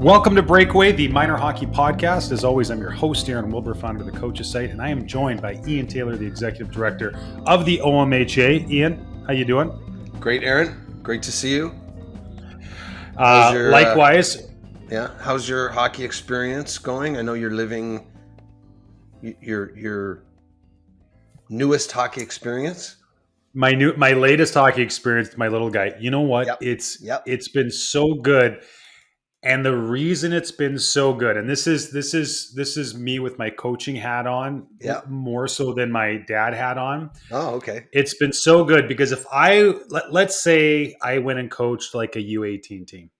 Welcome to Breakaway, the minor hockey podcast. As always, I'm your host, Aaron Wilbur, founder of the Coaches Site, and I am joined by Ian Taylor, the executive director of the OMHA. Ian, how you doing? Great, Aaron. Great to see you. Likewise. How's your hockey experience going? I know you're living your newest hockey experience. My latest hockey experience, my little guy. You know what? Yep. It's been so good. And the reason it's been so good, and this is me with my coaching hat on, more so than my dad hat on. Oh, okay. It's been so good because if let's say I went and coached like a U18 team,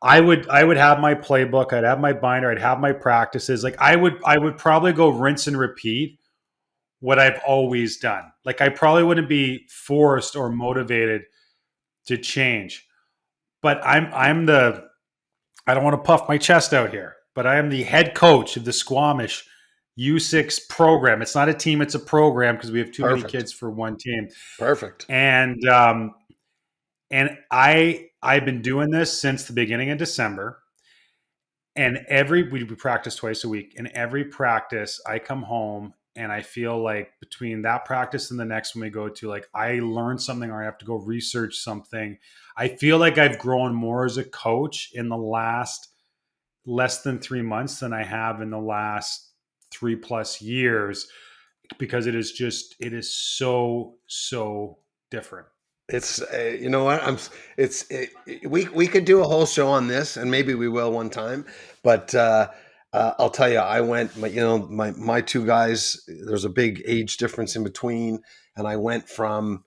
I would have my playbook, I'd have my binder, I'd have my practices. Like I would probably go rinse and repeat what I've always done. Like I probably wouldn't be forced or motivated to change. But I don't want to puff my chest out here, but I am the head coach of the Squamish U6 program. It's not a team, it's a program because we have too many kids for one team. Perfect. And I've been doing this since the beginning of December. And we practice twice a week. And every practice I come home and I feel like between that practice and the next one we go to, like I learned something or I have to go research something. I feel like I've grown more as a coach in the last less than 3 months than I have in the last 3+ years, because it is so different. It's you know what we could do a whole show on this, and maybe we will one time. But I'll tell you, I went. My two guys. There's a big age difference in between, and I went from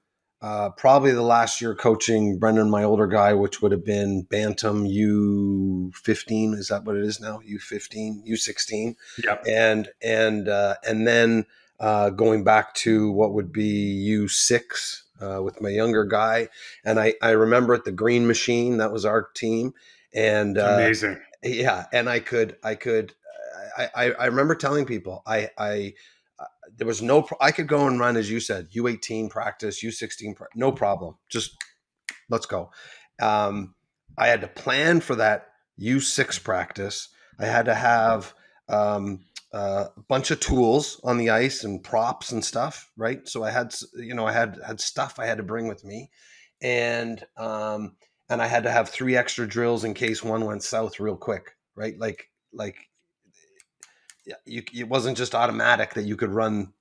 probably the last year coaching Brendan, my older guy, which would have been Bantam U15. Is that what it is now? U15, U16. Yep. And then going back to what would be U6 with my younger guy. And I remember at the Green Machine, that was our team. And amazing. Yeah, and I remember telling people there was I could go and run, as you said, U18 practice, U16, no problem. Just let's go. I had to plan for that U6 practice. I had to have a bunch of tools on the ice and props and stuff, right? So I had stuff I had to bring with me, and I had to have 3 extra drills in case one went south real quick, right? Like it wasn't just automatic that you could run,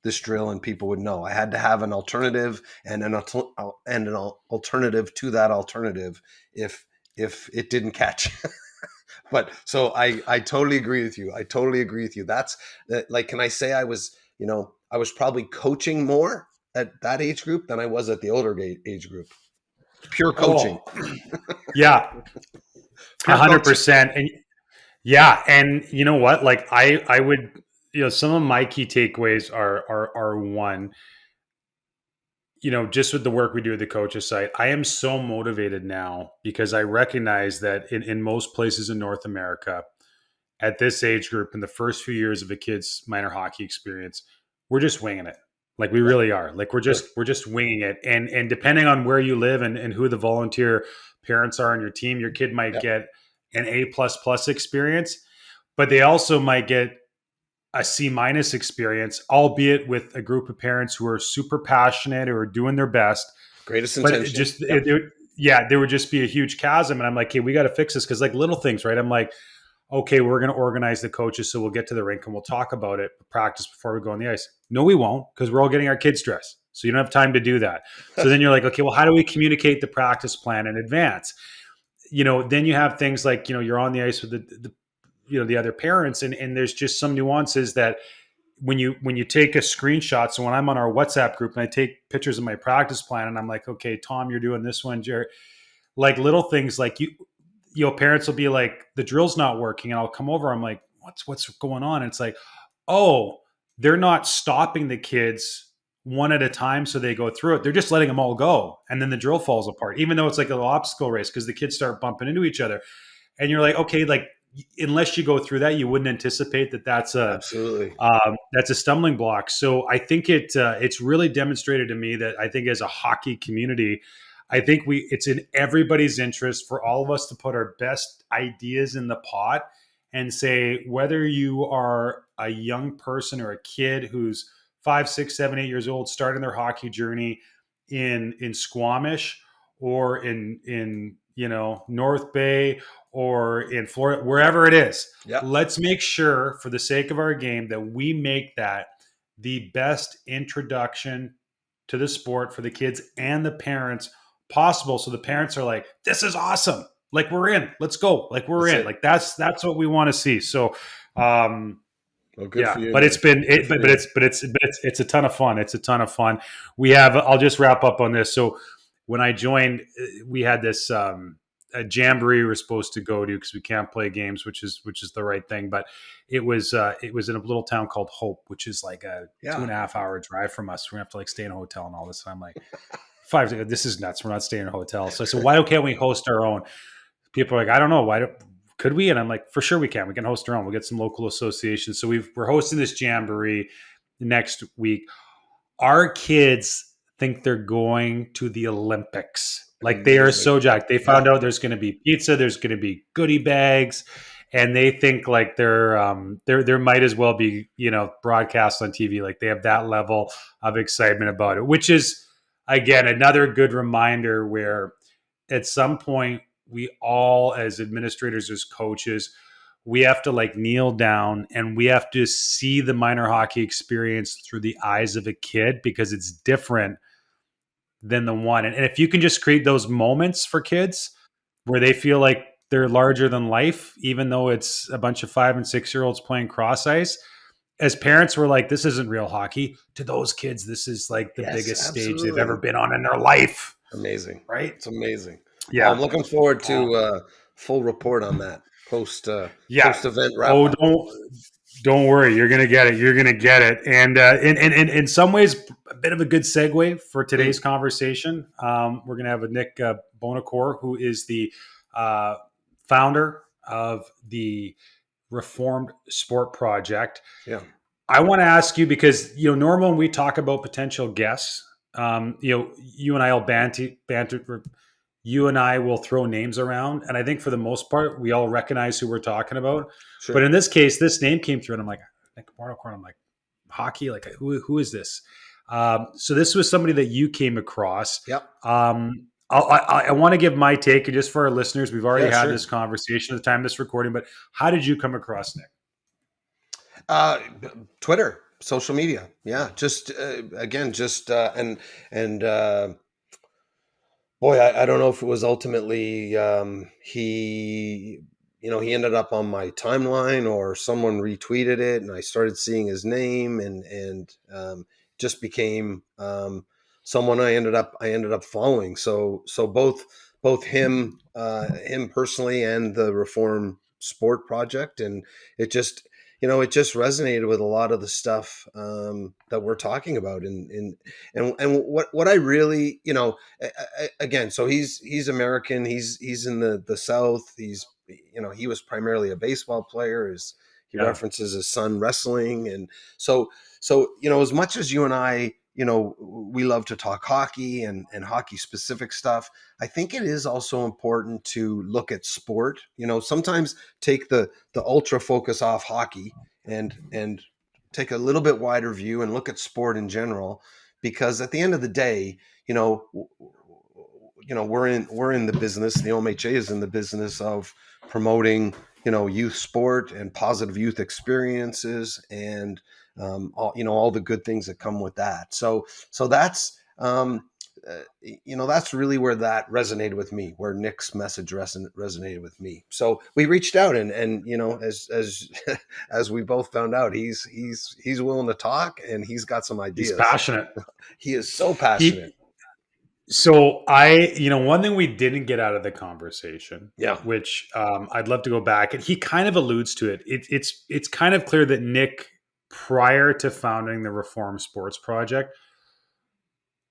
this drill and people would know. I had to have an alternative and an alternative to that alternative if it didn't catch. But so I totally agree with you. That's like, can I say I was probably coaching more at that age group than I was at the older age group. Pure coaching. Oh. Yeah. 100%. And yeah. And you know what? Like I would, some of my key takeaways are one, just with the work we do at the Coaches Site, I am so motivated now because I recognize that in most places in North America, at this age group, in the first few years of a kid's minor hockey experience, we're just winging it. Like we really are. Like we're just winging it. And depending on where you live and who the volunteer parents are on your team, your kid might get an A++ experience, but they also might get a C- experience, albeit with a group of parents who are super passionate or are doing their best. Greatest intention. There would just be a huge chasm. And I'm like, hey, we got to fix this. Cause like little things, right? I'm like, okay, we're going to organize the coaches. So we'll get to the rink and we'll talk about it, practice before we go on the ice. No, we won't, because we're all getting our kids dressed. So you don't have time to do that. So then you're like, okay, well, how do we communicate the practice plan in advance? Then you have things like, you're on the ice with the other parents, and there's just some nuances that when you take a screenshot. So when I'm on our WhatsApp group and I take pictures of my practice plan and I'm like, okay, Tom, you're doing this one, Jared, like little things like parents will be like, the drill's not working. And I'll come over. I'm like, what's going on? And it's like, oh, they're not stopping the kids one at a time so they go through it. They're just letting them all go. And then the drill falls apart, even though it's like an obstacle race, because the kids start bumping into each other. And you're like, okay, like unless you go through that, you wouldn't anticipate that that's a stumbling block. So I think it's really demonstrated to me that I think as a hockey community, I think it's in everybody's interest for all of us to put our best ideas in the pot and say, whether you are a young person or a kid who's 5, 6, 7, 8 years old, starting their hockey journey in Squamish or in North Bay or in Florida, wherever it is, Yeah. let's make sure, for the sake of our game, that we make that the best introduction to the sport for the kids and the parents possible. So the parents are like, this is awesome. Like, we're in, let's go. Like, we're That's in, it. like, that's what we want to see. So, Well, good for you, but man. it's a ton of fun. It's a ton of fun. I'll just wrap up on this. So when I joined, we had this, a jamboree we're supposed to go to because we can't play games, which is the right thing. But it was in a little town called Hope, which is like a 2.5 hour drive from us. We're gonna have to like stay in a hotel and all this. And I'm like, this is nuts. We're not staying in a hotel. So I said, why can't we host our own? People are like, I don't know. Could we? And I'm like, for sure we can. We can host our own. We'll get some local associations. So we're hosting this jamboree next week. Our kids think they're going to the Olympics. Like, they are so jacked. They found out there's going to be pizza, there's going to be goodie bags, and they think like there might as well be, broadcast on TV. Like, they have that level of excitement about it, which is, again, another good reminder where at some point we all, as administrators, as coaches, we have to like kneel down and we have to see the minor hockey experience through the eyes of a kid, because it's different than the one. And if you can just create those moments for kids where they feel like they're larger than life, even though it's a bunch of 5 and 6-year-olds playing cross ice, as parents, we're like, this isn't real hockey. To those kids, this is like the biggest stage they've ever been on in their life. Amazing. Right? It's amazing. Yeah. Well, I'm looking forward to full report on that post event wrap. Don't worry, you're gonna get it. You're gonna get it. And in some ways, a bit of a good segue for today's conversation. We're gonna have a Nick Buonocore, who is the founder of the Reformed Sport Project. Yeah. I want to ask you, because normally when we talk about potential guests, you and I will banter. You and I will throw names around, and I think for the most part, we all recognize who we're talking about. Sure. But in this case, this name came through, and I'm like, Nick Buonocore. I'm like, hockey? Like, who is this? So this was somebody that you came across. Yep. I want to give my take, and just for our listeners, we've already had this conversation at the time of this recording, but how did you come across Nick? Twitter, social media. Yeah. Just, boy, I don't know if it was ultimately he ended up on my timeline or someone retweeted it, and I started seeing his name and just became someone I ended up following. So both him personally and the Reform Sport Project, and it just resonated with a lot of the stuff that we're talking about. And what I really, again, so he's American. He's in the South. He was primarily a baseball player. He references his son wrestling. And so, as much as you and I, we love to talk hockey and hockey specific stuff, I think it is also important to look at sport, sometimes take the ultra focus off hockey and take a little bit wider view and look at sport in general, because at the end of the day, we're in the business. The OMHA is in the business of promoting, youth sport and positive youth experiences and all the good things that come with that. So that's that's really where that resonated with me, where Nick's message resonated with me. So we reached out and as we both found out, he's willing to talk, and he's got some ideas. He's passionate. He is so passionate. So one thing we didn't get out of the conversation, which I'd love to go back, and he kind of alludes to it. It's kind of clear that Nick, prior to founding the Reform Sports Project,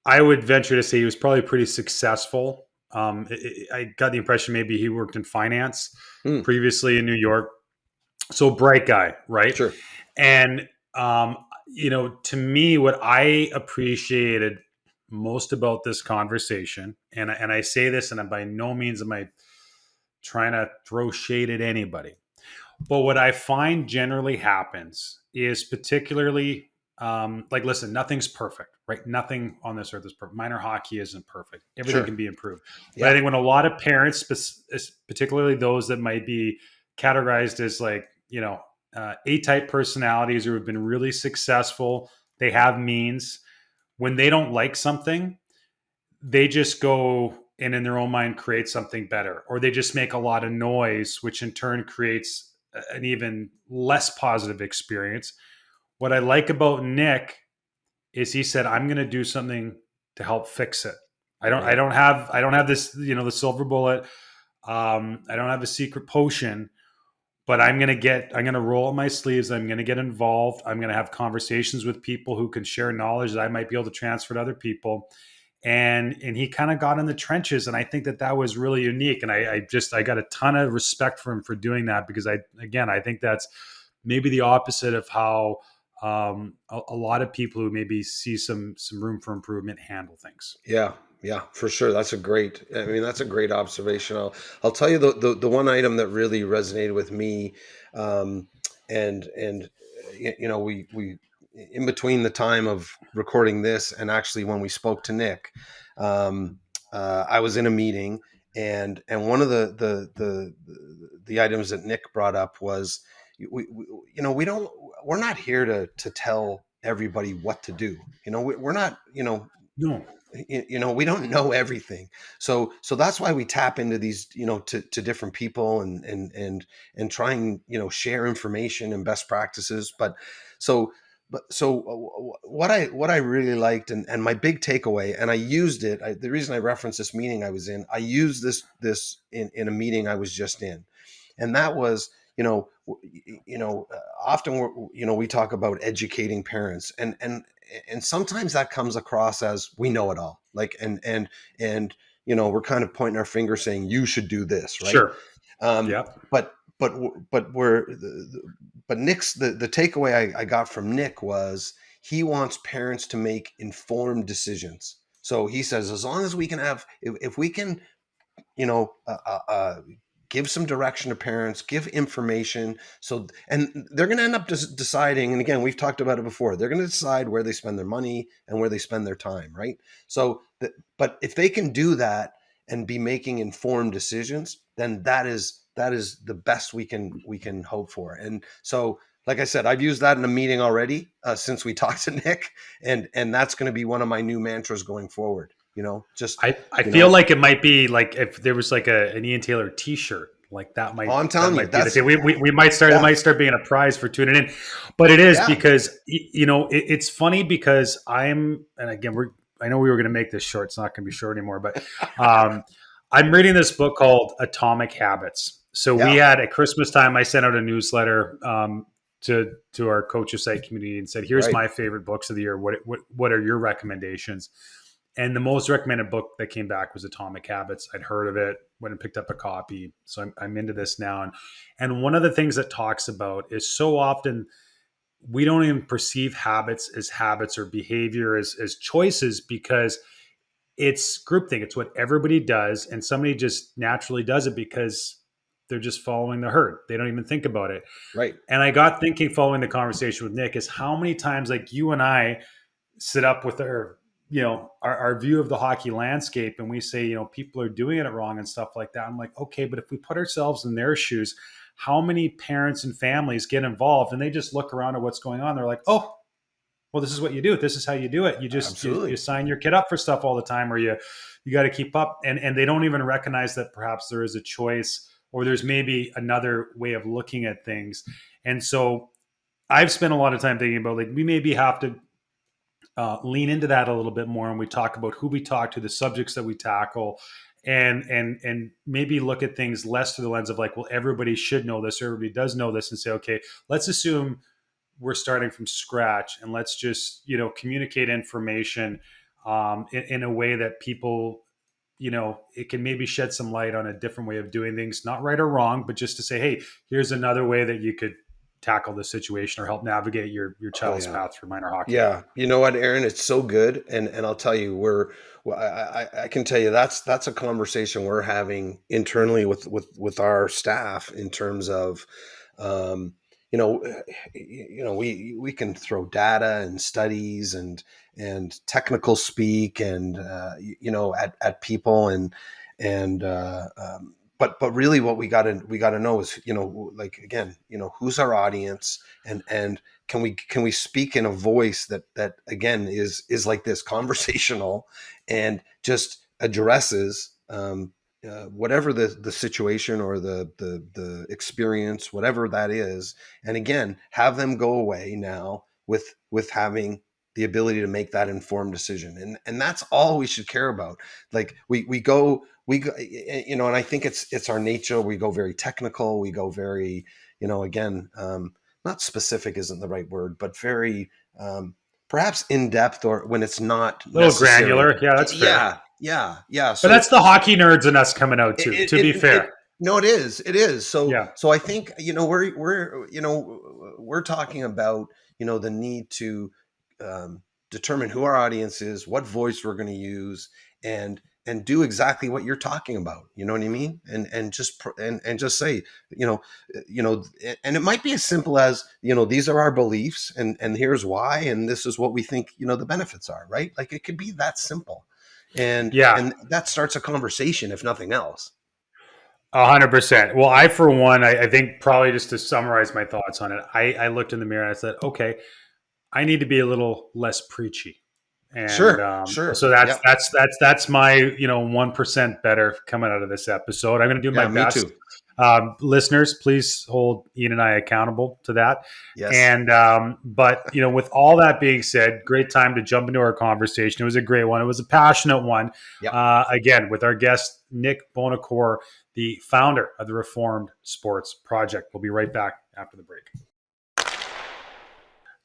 I would venture to say he was probably pretty successful. I got the impression maybe he worked in finance previously in New York. So bright guy, right? Sure. And, to me, what I appreciated most about this conversation, and I say this, and by no means am I trying to throw shade at anybody, but what I find generally happens is particularly like, listen, nothing's perfect, right? Nothing on this earth is perfect. Minor hockey isn't perfect. Everything Sure. can be improved. But I Yeah. think when a lot of parents, particularly those that might be categorized as like, A-type personalities who have been really successful, they have means. When they don't like something, they just go and in their own mind create something better, or they just make a lot of noise, which in turn creates an even less positive experience. What I like about Nick is he said, I'm going to do something to help fix it. Right. I don't have this, the silver bullet. I don't have a secret potion, but I'm going to roll up my sleeves. I'm going to get involved. I'm going to have conversations with people who can share knowledge that I might be able to transfer to other people. And he kind of got in the trenches, and I think that that was really unique. And I got a ton of respect for him for doing that, because I think that's maybe the opposite of how a lot of people who maybe see some room for improvement handle things. Yeah, yeah, for sure. I mean, that's a great observation. I'll tell you the one item that really resonated with me, um, and we in between the time of recording this and actually when we spoke to Nick, I was in a meeting, and one of the items that Nick brought up was we we're not here to tell everybody what to do. We're not, No, we don't know everything, so that's why we tap into these, to different people, and try and, share information and best practices. So what I really liked, and my big takeaway, and I used it, the reason I referenced this meeting I was in, I used this in a meeting I was just in, and that was, often we talk about educating parents, and sometimes that comes across as we know it all, like, and we're kind of pointing our finger saying you should do this, right? sure, um yeah, but we're but Nick's, the takeaway I got from Nick was he wants parents to make informed decisions. So he says, as long as we can have, if we can, you know uh, uh, uh, give some direction to parents, give information, so, and they're going to end up deciding, and again, we've talked about it before, they're going to decide where they spend their money and where they spend their time, right? But if they can do that and be making informed decisions, then that is the best we can hope for. And so, like I said, I've used that in a meeting already, since we talked to Nick, and that's going to be one of my new mantras going forward. Just, I you feel know like it might be like if there was like an Ian Taylor T-shirt, like oh, I'm that telling you, might be the that's, thing. We might start, it yeah, might start being a prize for tuning in, but it is yeah. because it's funny because and again, I know we were going to make this short. It's not going to be short anymore, but um, I'm reading this book called Atomic Habits. So we Yeah, had at Christmas time, I sent out a newsletter to our coaches site community and said, "Here's right. my favorite books of the year. What are your recommendations?" And the most recommended book that came back was Atomic Habits. I'd heard of it, went and picked up a copy. So I'm into this now. And one of the things that talks about is so often we don't even perceive habits or behavior as choices, because it's groupthink. It's what everybody does. And somebody just naturally does it because they're just following the herd. They don't even think about it. Right. And I got thinking following the conversation with Nick is how many times, like, you and I sit up with our view of the hockey landscape, and we say, people are doing it wrong and stuff like that. I'm like, okay, but if we put ourselves in their shoes, how many parents and families get involved and they just look around at what's going on? They're like, oh, well, this is what you do. This is how you do it. You Absolutely. sign your kid up for stuff all the time, or you got to keep up. And they don't even recognize that perhaps there is a choice, or there's maybe another way of looking at things. And so I've spent a lot of time thinking about, like, we maybe have to lean into that a little bit more, and we talk about who we talk to, the subjects that we tackle, and maybe look at things less through the lens of like, well, everybody should know this, or everybody does know this, and say, okay, let's assume we're starting from scratch, and let's just communicate information in a way that people, it can maybe shed some light on a different way of doing things, not right or wrong, but just to say, hey, here's another way that you could tackle this situation or help navigate your Oh child's yeah. path through minor hockey? Yeah, you know what, Aaron? It's so good, and I'll tell you, I can tell you that's a conversation we're having internally with our staff in terms of, um, you know, we can throw data and studies and technical speak and at people and but really what we got to know is like again who's our audience and can we speak in a voice that again is like this conversational and just addresses whatever the situation or the experience, whatever that is, and again have them go away now with having the ability to make that informed decision, and that's all we should care about. Like we go, and I think it's our nature. We go very technical. We go very again. Not specific isn't the right word, but very perhaps in depth, or when it's not A little necessary. granular. Yeah, that's fair. Yeah. But So that's the hockey nerds in us coming out too, it, to be it, it fair. no, it is. So Yeah. so I think we're talking about the need to determine who our audience is, what voice we're going to use, and do exactly what you're talking about. You know what I mean? And just say, and it might be as simple as, these are our beliefs and here's why, and this is what we think, the benefits are, right? Like it could be that simple. And Yeah. and that starts a conversation, if nothing else. 100%. Well, I, for one, I think probably just to summarize my thoughts on it, I looked in the mirror and I said, okay, I need to be a little less preachy. And Sure. so that's Yep. that's my 1% better coming out of this episode. I'm going to do my Yeah, me best. too. Listeners, please hold Ian and I accountable to that. Yes. And but with all that being said, great time to jump into our conversation. It was a great one. It was a passionate one. Yep. Again, with our guest Nick Buonocore, the founder of the Reformed Sports Project. We'll be right back after the break.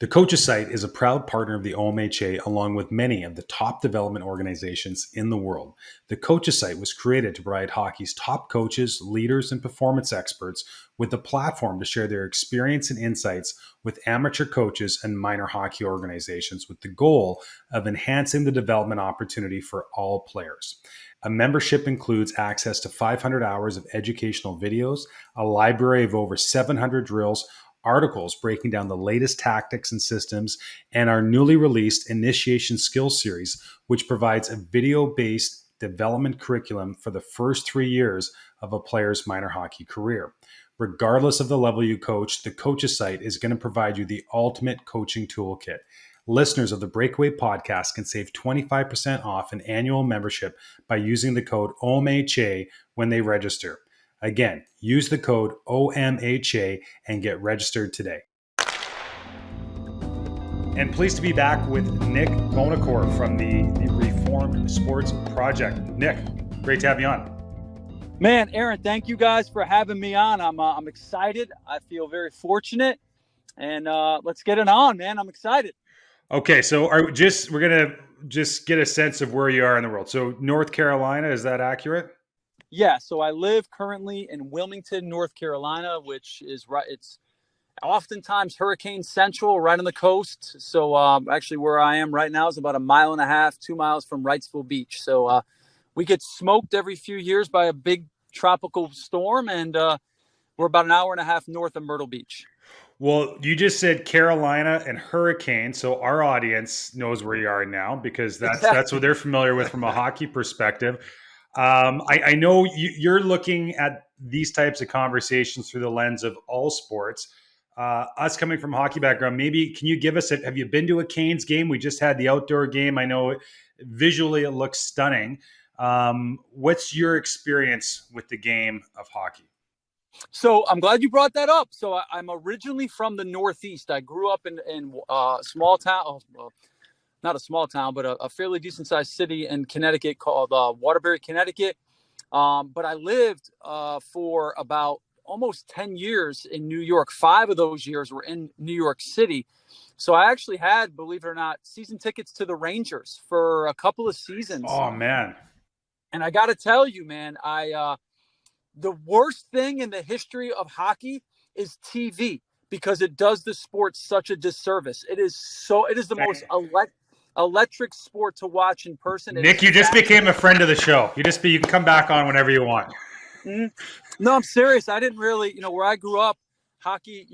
The Coaches Site is a proud partner of the OMHA, along with many of the top development organizations in the world. The Coaches Site was created to provide hockey's top coaches, leaders, and performance experts with a platform to share their experience and insights with amateur coaches and minor hockey organizations, with the goal of enhancing the development opportunity for all players. A membership includes access to 500 hours of educational videos, a library of over 700 drills, articles breaking down the latest tactics and systems, and our newly released Initiation Skills Series, which provides a video-based development curriculum for the first 3 years of a player's minor hockey career. Regardless of the level you coach, the Coaches Site is going to provide you the ultimate coaching toolkit. Listeners of the Breakaway podcast can save 25% off an annual membership by using the code OMHA when they register. Again, use the code OMHA and get registered today. And pleased to be back with Nick Buonocore from the Reformed Sports Project. Nick, great to have you on. Man, Aaron, thank you guys for having me on. I'm excited. I feel very fortunate, and let's get it on, man. I'm excited. Okay, so we're gonna just get a sense of where you are in the world. So North Carolina, is that accurate? Yeah, so I live currently in Wilmington, North Carolina, which is right. It's oftentimes hurricane central, right on the coast. So actually, where I am right now is about 1.5 miles, 2 miles from Wrightsville Beach. So we get smoked every few years by a big tropical storm, and we're about 1.5 hours north of Myrtle Beach. Well, you just said Carolina and hurricane, so our audience knows where you are now because that's what they're familiar with from a hockey perspective. I know you're looking at these types of conversations through the lens of all sports. Us coming from a hockey background, maybe can you give us have you been to a Canes game? We just had the outdoor game. I know visually it looks stunning. What's your experience with the game of hockey? So I'm glad you brought that up. So I'm originally from the Northeast. I grew up in a small town, not a small town, but a fairly decent sized city in Connecticut called Waterbury, Connecticut. But I lived for about almost 10 years in New York. 5 of those years were in New York City. So I actually had, believe it or not, season tickets to the Rangers for a couple of seasons. Oh, man. And I got to tell you, man, the worst thing in the history of hockey is TV, because it does the sport such a disservice. It is the most electric sport to watch in person. Nick, you just became a friend of the show. You can come back on whenever you want. Mm-hmm. No, I'm serious. I didn't really, where I grew up, hockey,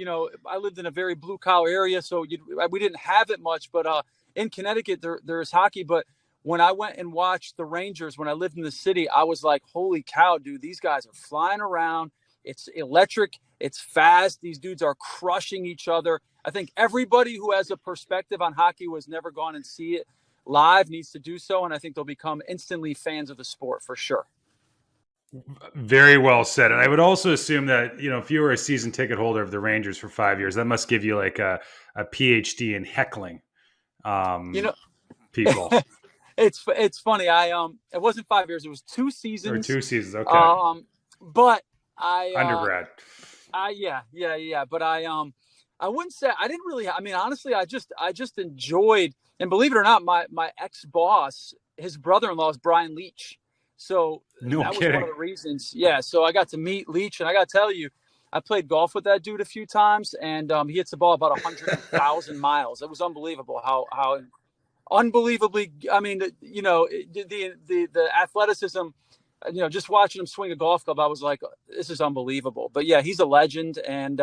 I lived in a very blue collar area, so we didn't have it much, but in Connecticut, there's hockey. But when I went and watched the Rangers, when I lived in the city, I was like, holy cow, dude, these guys are flying around. It's electric. It's fast. These dudes are crushing each other. I think everybody who has a perspective on hockey who has never gone and see it live needs to do so. And I think they'll become instantly fans of the sport for sure. Very well said. And I would also assume that, if you were a season ticket holder of the Rangers for 5 years, that must give you like a PhD in heckling people. It's funny. It wasn't 5 years. It was 2 seasons. Or 2 seasons. Okay. But undergrad. Yeah. But I wouldn't say I didn't really. I mean, honestly, I just enjoyed. And believe it or not, my ex-boss, his brother-in-law is Brian Leach. So that was one of the reasons. Yeah. So I got to meet Leach, and I got to tell you, I played golf with that dude a few times, and he hits the ball about 100,000 miles. It was unbelievable how unbelievably. I mean, the athleticism. Just watching him swing a golf club, I was like, this is unbelievable. But yeah, he's a legend. And,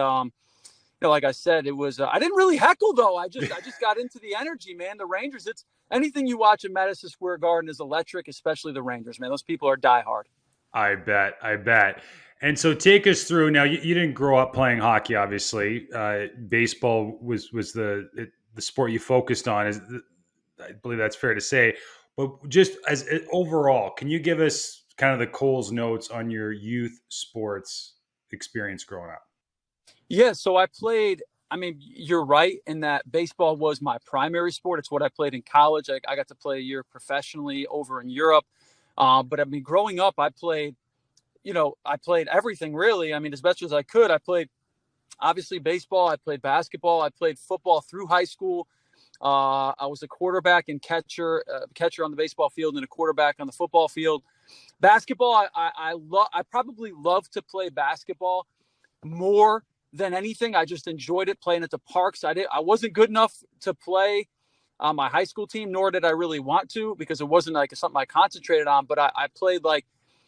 like I said, it was, I didn't really heckle though. I just got into the energy, man. The Rangers, it's anything you watch in Madison Square Garden is electric, especially the Rangers, man. Those people are diehard. I bet. And so take us through now. You didn't grow up playing hockey, obviously. Baseball was the sport you focused on. I believe that's fair to say. But just as overall, can you give us kind of the Cole's notes on your youth sports experience growing up? Yeah, so I played. I mean, you're right in that baseball was my primary sport. It's what I played in college. I got to play a year professionally over in Europe. But I mean, growing up, I played everything really. I mean, as best as I could. I played obviously baseball. I played basketball. I played football through high school. I was a quarterback and catcher on the baseball field and a quarterback on the football field. Basketball, I probably love to play basketball more than anything. I just enjoyed it playing at the parks. I wasn't good enough to play on my high school team, nor did I really want to because it wasn't like something I concentrated on. But I played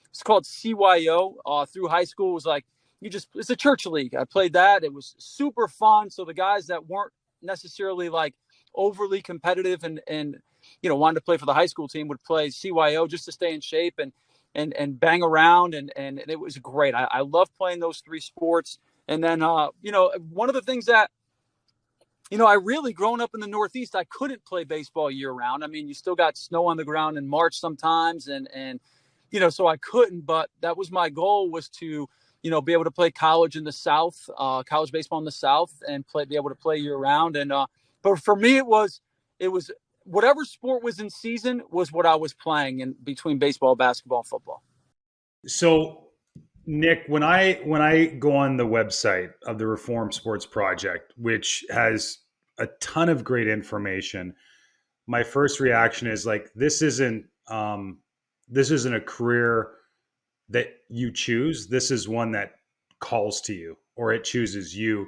it's called CYO through high school. It was like it's a church league. I played that. It was super fun. So the guys that weren't necessarily overly competitive and wanted to play for the high school team would play CYO just to stay in shape and bang around and it was great. I love playing those 3 sports. And then one of the things that I really, growing up in the Northeast, I couldn't play baseball year round. I mean, you still got snow on the ground in March sometimes and so I couldn't, but that was my goal, was to be able to play college in the South, college baseball in the South, and be able to play year round. And but for me, it was whatever sport was in season was what I was playing in between baseball, basketball, and football. So, Nick, when I go on the website of the Reform Sports Project, which has a ton of great information, my first reaction is this isn't a career that you choose. This is one that calls to you, or it chooses you.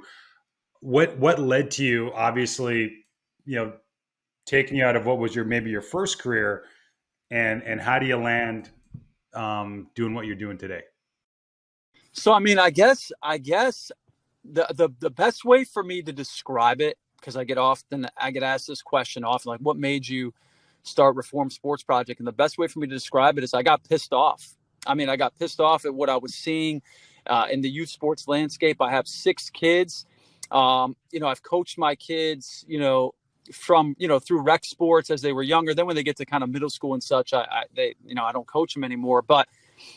What led to you, obviously, taking you out of what was maybe your first career, and how do you land doing what you're doing today? So, I mean, I guess the best way for me to describe it, because I get asked this question often, what made you start Reform Sports Project? And the best way for me to describe it is I got pissed off. I mean, I got pissed off at what I was seeing in the youth sports landscape. I have 6 kids. I've coached my kids, from, through rec sports as they were younger. Then when they get to kind of middle school and such, I don't coach them anymore. But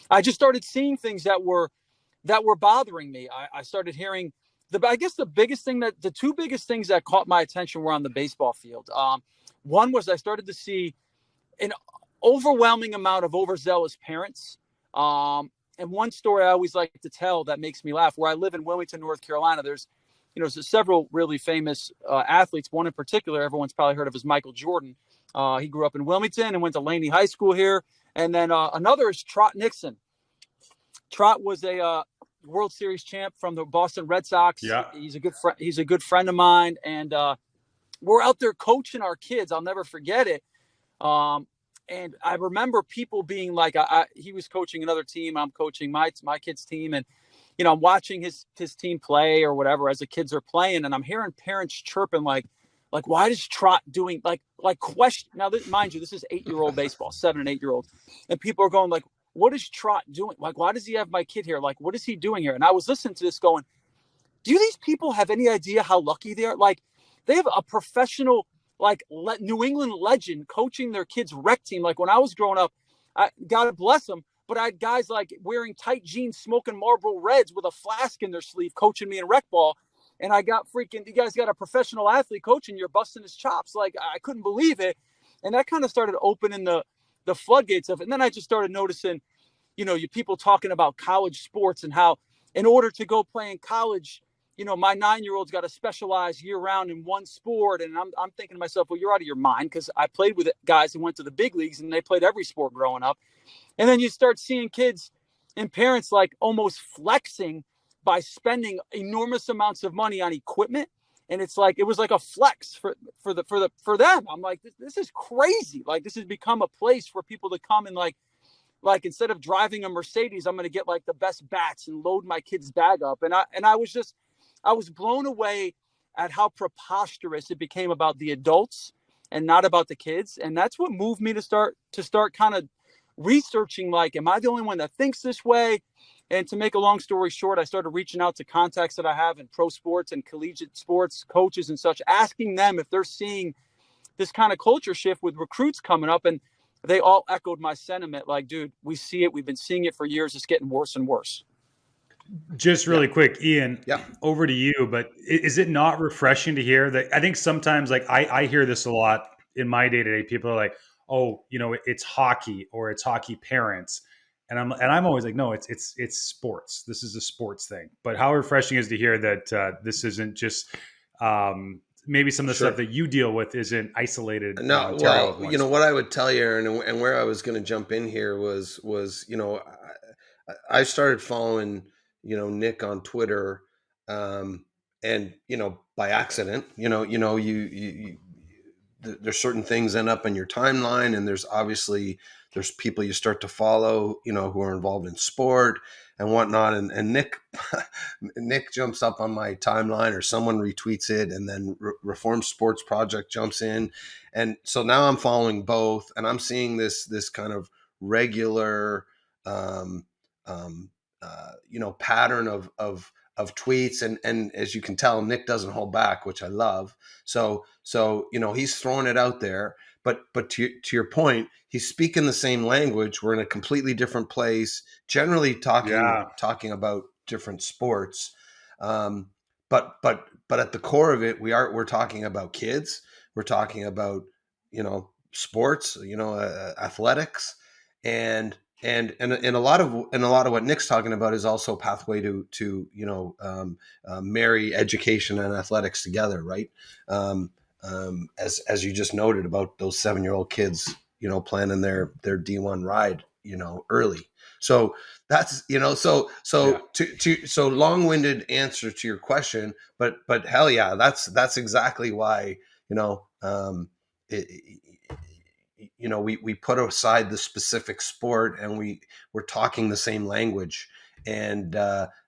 I just started seeing things that were bothering me. I started hearing the 2 biggest things that caught my attention were on the baseball field. One was I started to see an overwhelming amount of overzealous parents. And one story I always like to tell that makes me laugh, where I live in Wilmington, North Carolina, there's several really famous athletes. One in particular, everyone's probably heard of, is Michael Jordan. He grew up in Wilmington and went to Laney High School here. And then another is Trot Nixon. Trot was a World Series champ from the Boston Red Sox. Yeah. He's a good friend. He's a good friend of mine, and we're out there coaching our kids. I'll never forget it. And I remember people being like, he was coaching another team. I'm coaching my kid's team. And, I'm watching his team play or whatever as the kids are playing. And I'm hearing parents chirping like, why does Trot doing like question? Now, mind you, this is 8-year-old baseball, 7 and 8-year-old. And people are going like, what is Trot doing? Like, why does he have my kid here? Like, what is he doing here? And I was listening to this going, do these people have any idea how lucky they are? Like, they have a professional, like New England legend coaching their kids' rec team. Like when I was growing up, God bless them, but I had guys like wearing tight jeans, smoking Marlboro Reds with a flask in their sleeve, coaching me in rec ball. And I got you guys got a professional athlete coaching, you're busting his chops. Like I couldn't believe it. And that kind of started opening the floodgates of it. And then I just started noticing, you people talking about college sports and how in order to go play in college, my 9-year-old's got to specialize year round in one sport. And I'm thinking to myself, well, you're out of your mind, because I played with guys who went to the big leagues and they played every sport growing up. And then you start seeing kids and parents like almost flexing by spending enormous amounts of money on equipment. And it's like, it was like a flex for them. I'm like, this is crazy. Like this has become a place for people to come and like instead of driving a Mercedes, I'm going to get like the best bats and load my kid's bag up. And I was blown away at how preposterous it became about the adults and not about the kids. And that's what moved me to start kind of researching, like, am I the only one that thinks this way? And to make a long story short, I started reaching out to contacts that I have in pro sports and collegiate sports, coaches and such, asking them if they're seeing this kind of culture shift with recruits coming up. And they all echoed my sentiment. Like, dude, we see it. We've been seeing it for years. It's getting worse and worse. Just really quick, Ian, over to you. But is it not refreshing to hear that? I think sometimes, like I hear this a lot in my day-to-day. People are like, "Oh, it's hockey or it's hockey parents," and I'm always like, "No, it's sports. This is a sports thing." But how refreshing is to hear that this isn't just maybe some of the stuff that you deal with isn't isolated. No, well, what I would tell you, Aaron, and where I was going to jump in here was I started following Nick on Twitter, and by accident, you there's certain things end up in your timeline, and there's people you start to follow, who are involved in sport and whatnot, and Nick jumps up on my timeline, or someone retweets it, and then Reform Sports Project jumps in, and so now I'm following both, and I'm seeing this kind of regular pattern of tweets, and as you can tell, Nick doesn't hold back, which I love. So he's throwing it out there, but to your point, he's speaking the same language. We're in a completely different place, generally talking about different sports, but at the core of it, we're talking about kids. We're talking about sports, athletics, and a lot of what Nick's talking about is also pathway to marry education and athletics together, right? As you just noted about those 7-year-old kids, planning their D1 ride, early. So that's so long-winded answer to your question, but hell yeah, that's exactly why we put aside the specific sport, and we're talking the same language. And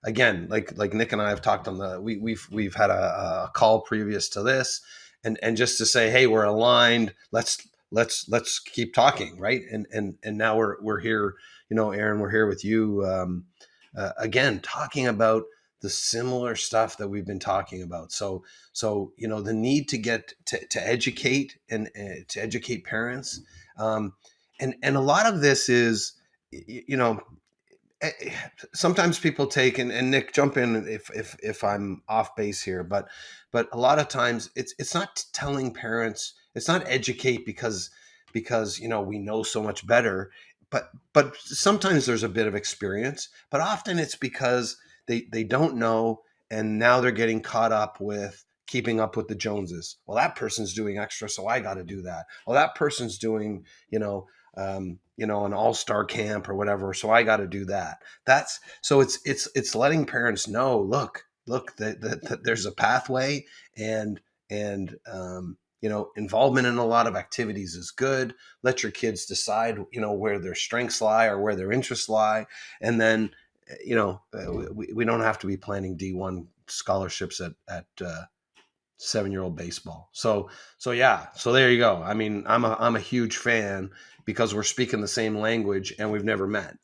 again, like Nick and I have talked on we've had a call previous to this, and just to say, hey, we're aligned. Let's keep talking, right? And now we're here, Aaron, we're here with you again, talking about the similar stuff that we've been talking about. So the need to get to educate and to educate parents, and a lot of this is, sometimes people take, and Nick, jump in if I'm off base here, but a lot of times it's not telling parents, it's not educate because we know so much better, but sometimes there's a bit of experience, but often it's because they don't know, and now they're getting caught up with keeping up with the Joneses. Well, that person's doing extra, so I got to do that. Well, that person's doing an all-star camp or whatever. So I got to do that. It's letting parents know, look, that there's a pathway, and involvement in a lot of activities is good. Let your kids decide, where their strengths lie or where their interests lie. And then, we don't have to be planning D1 scholarships at 7-year-old baseball. So yeah. So there you go. I mean, I'm a huge fan because we're speaking the same language and we've never met,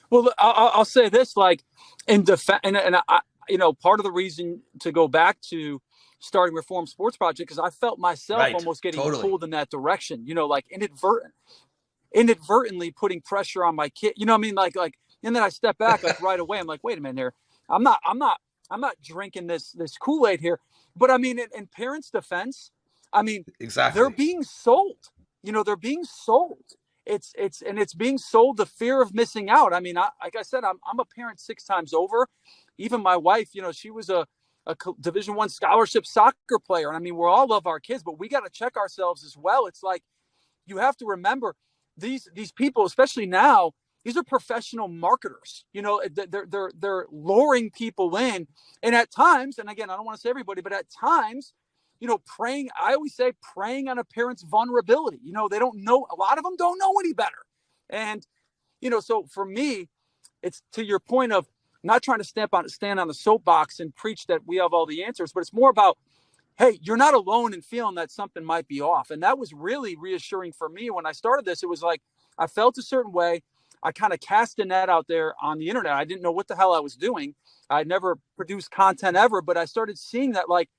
Well, I'll say this, like in defense, and I, part of the reason to go back to starting Reform Sports Project, because I felt myself almost getting pulled in that direction, like inadvertently putting pressure on my kid, what I mean? Like, and then I step back like right away. I'm like, wait a minute here. I'm not drinking this Kool-Aid here. But I mean, in parents' defense, I mean, exactly, they're being sold, they're being sold. It's being sold the fear of missing out. I mean, like I said, I'm a parent 6 times over. Even my wife, she was a Division I scholarship soccer player. And I mean, we all love our kids, but we got to check ourselves as well. It's like, you have to remember these people, especially now, these are professional marketers. They're luring people in. And at times, and again, I don't want to say everybody, but at times, I always say preying on a parent's vulnerability. They don't know, a lot of them don't know any better. And, so for me, it's to your point of not trying to stand on the soapbox and preach that we have all the answers, but it's more about, hey, you're not alone in feeling that something might be off. And that was really reassuring for me when I started this. It was like, I felt a certain way. I kind of cast a net out there on the internet. I didn't know what the hell I was doing. I'd never produced content ever, but I started seeing that, like,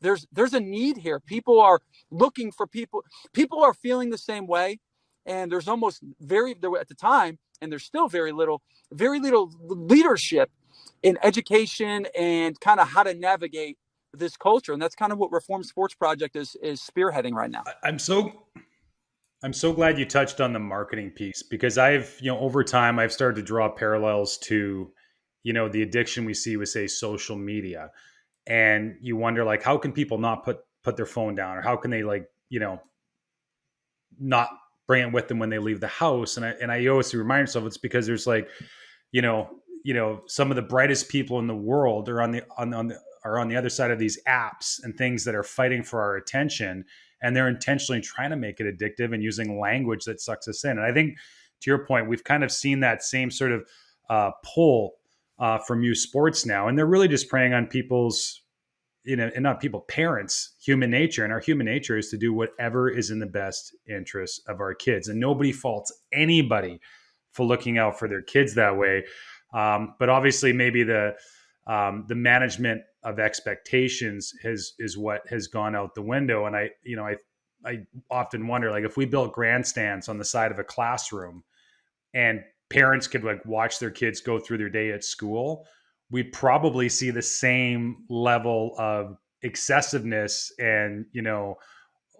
there's a need here. People are looking for people. People are feeling the same way. And there's almost at the time, and there's still very little leadership in education and kind of how to navigate this culture. And that's kind of what Reform Sports Project is spearheading right now. I'm so glad you touched on the marketing piece, because I've, over time, I've started to draw parallels to, the addiction we see with, say, social media. And you wonder, like, how can people not put their phone down, or how can they, like, not bring it with them when they leave the house? And I always remind myself it's because there's, like, some of the brightest people in the world are on the other side of these apps and things that are fighting for our attention, and they're intentionally trying to make it addictive and using language that sucks us in. And I think, to your point, we've kind of seen that same sort of pull from youth sports now, and they're really just preying on people's, and not people, parents, human nature. And our human nature is to do whatever is in the best interest of our kids. And nobody faults anybody for looking out for their kids that way. But obviously, maybe the management of expectations is what has gone out the window. And I often wonder, like, if we built grandstands on the side of a classroom and parents could, like, watch their kids go through their day at school, we'd probably see the same level of excessiveness and,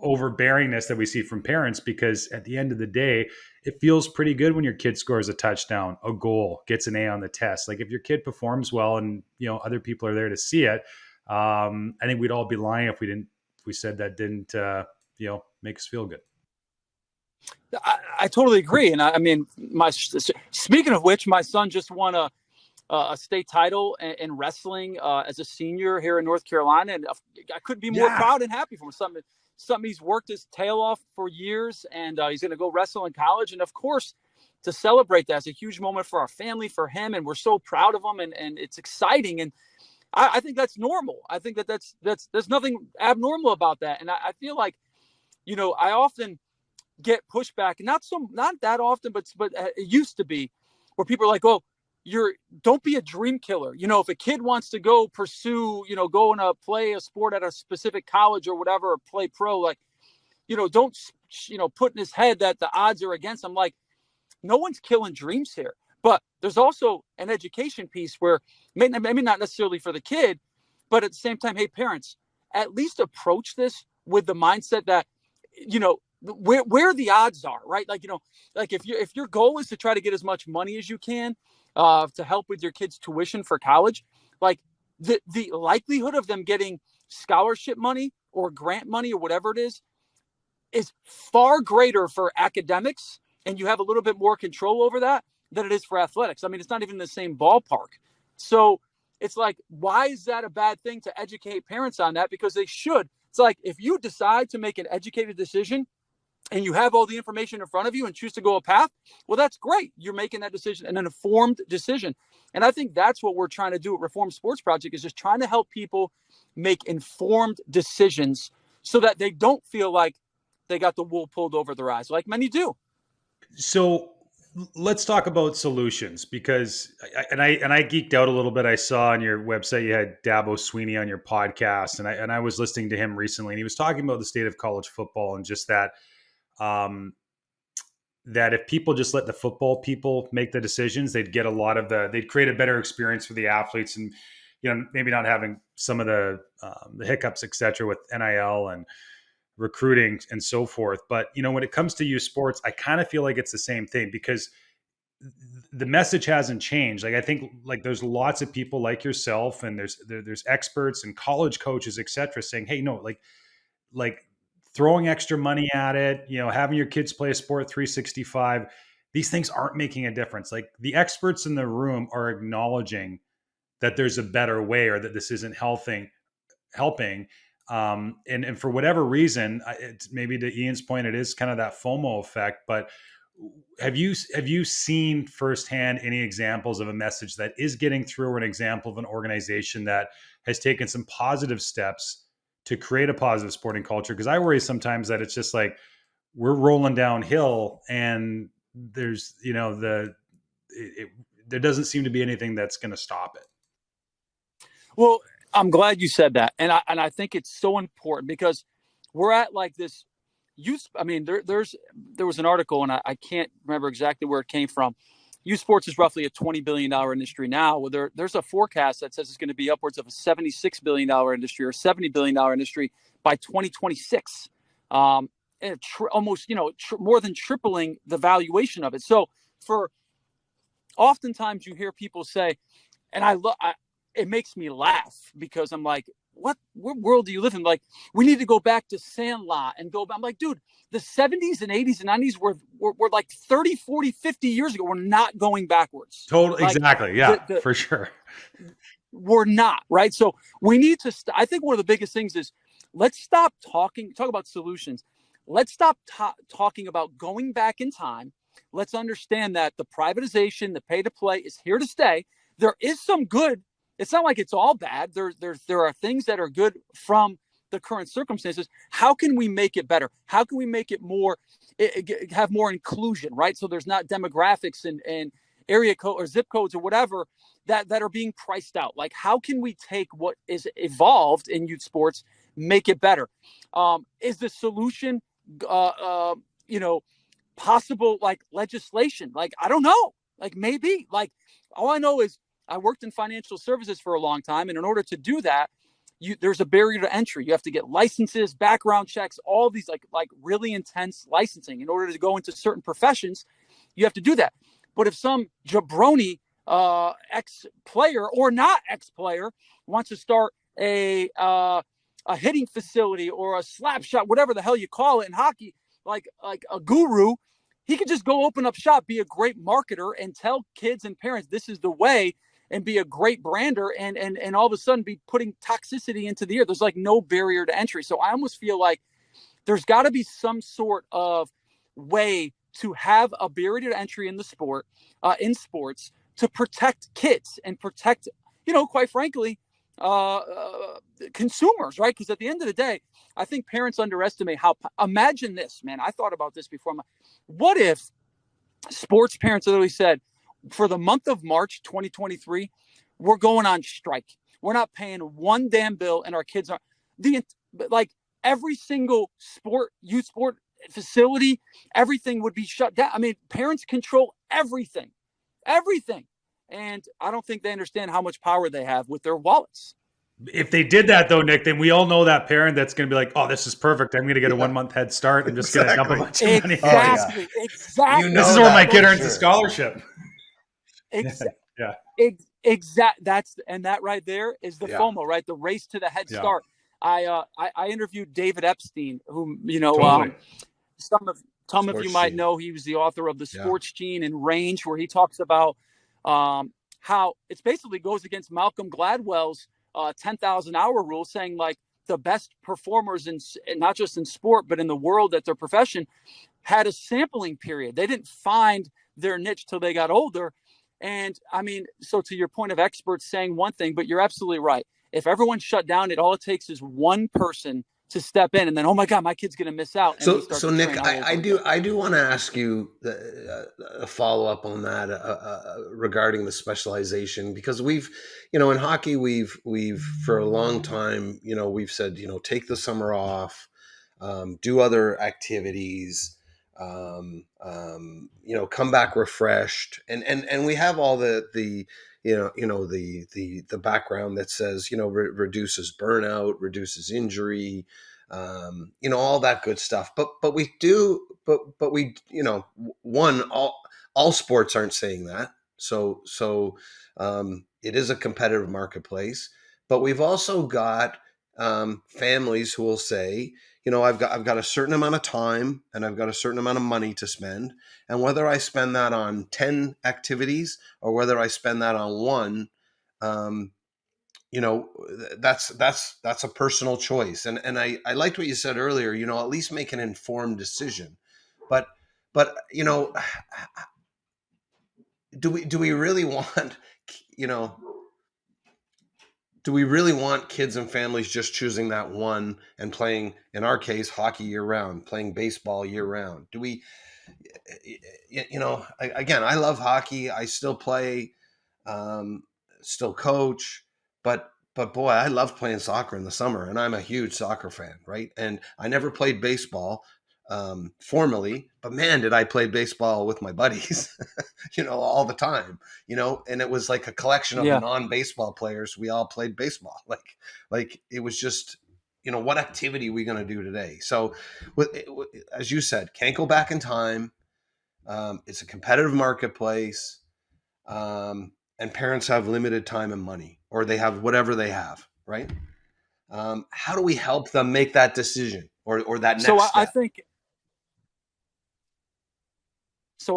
overbearingness that we see from parents, because at the end of the day, it feels pretty good when your kid scores a touchdown, a goal, gets an A on the test. Like, if your kid performs well and, other people are there to see it, I think we'd all be lying if we said that didn't, make us feel good. I totally agree. And I mean, speaking of which, my son just won a state title in wrestling as a senior here in North Carolina. And I couldn't be more proud and happy for him. Something he's worked his tail off for years, and he's going to go wrestle in college. And of course, to celebrate that is a huge moment for our family, for him. And we're so proud of him, and it's exciting. And I think that's normal. I think that's there's nothing abnormal about that. And I feel like, I often get pushback, not that often, but it used to be, where people are like, oh, don't be a dream killer. If a kid wants to go pursue, go and play a sport at a specific college or whatever, or play pro, like, don't, put in his head that the odds are against him. Like, no one's killing dreams here. But there's also an education piece where maybe not necessarily for the kid, but at the same time, hey, parents, at least approach this with the mindset that, where the odds are, right? Like, like if your goal is to try to get as much money as you can to help with your kids' tuition for college, like the likelihood of them getting scholarship money or grant money or whatever it is is far greater for academics, and you have a little bit more control over that than it is for athletics. I mean, it's not even the same ballpark. So it's like, why is that a bad thing to educate parents on that? Because they should. It's like, if you decide to make an educated decision and you have all the information in front of you and choose to go a path, well, that's great. You're making that decision, an informed decision. And I think that's what we're trying to do at Reform Sports Project, is just trying to help people make informed decisions so that they don't feel like they got the wool pulled over their eyes, like many do. So let's talk about solutions, because I geeked out a little bit. I saw on your website you had Dabo Sweeney on your podcast, and I was listening to him recently, and he was talking about the state of college football and just that that if people just let the football people make the decisions, they'd get they'd create a better experience for the athletes, and maybe not having some of the hiccups, et cetera, with NIL and recruiting and so forth. But when it comes to youth sports, I kind of feel like it's the same thing, because the message hasn't changed. Like, I think like there's lots of people like yourself, and there's experts and college coaches, et cetera, saying, hey, no, like throwing extra money at it, having your kids play a sport 365, these things aren't making a difference. Like, the experts in the room are acknowledging that there's a better way, or that this isn't helping. And for whatever reason, maybe to Ian's point, it is kind of that FOMO effect. But have you seen firsthand any examples of a message that is getting through, or an example of an organization that has taken some positive steps to create a positive sporting culture? Because I worry sometimes that it's just like we're rolling downhill, and there's there doesn't seem to be anything that's going to stop it. Well, I'm glad you said that. And I think it's so important, because we're at like this youth. I mean, there was an article, and I can't remember exactly where it came from. Youth sports is roughly a $20 billion industry now. Well, there's a forecast that says it's going to be upwards of a $76 billion industry, or $70 billion industry by 2026. And almost, more than tripling the valuation of it. So oftentimes you hear people say, and it makes me laugh, because I'm like, what world do you live in? Like, we need to go back to Sandlot and go back. I'm like, dude, the 70s and 80s and 90s were like 30, 40, 50 years ago. We're not going backwards. Totally. Like, exactly. Yeah, for sure. We're not, right? So we need to, I think one of the biggest things is, let's stop talk about solutions. Let's stop talking about going back in time. Let's understand that the privatization, the pay to play is here to stay. There is some good. It's not like it's all bad. There are things that are good from the current circumstances. How can we make it better? How can we make it have more inclusion, right? So there's not demographics and area code or zip codes or whatever that are being priced out. Like, how can we take what is evolved in youth sports, make it better? Is the solution, possible, like legislation? Like, I don't know. Like, maybe. Like, all I know is, I worked in financial services for a long time, and in order to do that, there's a barrier to entry. You have to get licenses, background checks, all these like really intense licensing. In order to go into certain professions, you have to do that. But if some jabroni ex-player or not ex-player wants to start a hitting facility or a slap shot, whatever the hell you call it in hockey, like a guru, he could just go open up shop, be a great marketer, and tell kids and parents this is the way, and be a great brander, and all of a sudden be putting toxicity into the air. There's like no barrier to entry. So I almost feel like there's got to be some sort of way to have a barrier to entry in the sport, in sports, to protect kids and protect, quite frankly, consumers, right? Because at the end of the day, I think parents underestimate imagine this, man. I thought about this before. What if sports parents literally said, for the month of March 2023, we're going on strike. We're not paying one damn bill, and our kids are every single youth sport facility, everything would be shut down. I mean, parents control everything. And I don't think they understand how much power they have with their wallets. If they did that, though, Nick, then we all know that parent that's going to be like, oh, this is perfect. I'm going to get a 1 month head start. I'm just going to dump a bunch of money. Exactly. This is where my kid earns a scholarship. Exactly. That right there is the FOMO, right? The race to the head start. I interviewed David Epstein, who, Totally. some of Sports you might Gene. know. He was the author of the Yeah. Sports Gene and Range, where he talks about how it basically goes against Malcolm Gladwell's 10,000 hour rule, saying like the best performers in not just in sport, but in the world at their profession had a sampling period. They didn't find their niche till they got older. And I mean, so to your point of experts saying one thing, but you're absolutely right. If everyone shut down, all it takes is one person to step in, and then, oh my God, my kid's going to miss out. And we start So to Nick, train all over again. I do want to ask you a follow up on that regarding the specialization, because we've, in hockey, we've for a long time, we've said, take the summer off, do other activities, come back refreshed, and we have all the background that says, reduces burnout, reduces injury, all that good stuff. But we do, but we, one, all sports aren't saying that. So it is a competitive marketplace, but we've also got families who will say, I've got a certain amount of time and I've got a certain amount of money to spend. And whether I spend that on 10 activities or whether I spend that on one, that's a personal choice. And I liked what you said earlier, at least make an informed decision. But do we really want, do we really want kids and families just choosing that one and playing, in our case, hockey year round, playing baseball year round? Do we, again, I love hockey. I still play, still coach, but boy, I love playing soccer in the summer, and I'm a huge soccer fan, right? And I never played baseball formally, but man, did I play baseball with my buddies, all the time, and it was like a collection of non-baseball players. We all played baseball. Like it was just, what activity are we going to do today? So as you said, can't go back in time. It's a competitive marketplace. And parents have limited time and money, or they have whatever they have, right? How do we help them make that decision or that next step?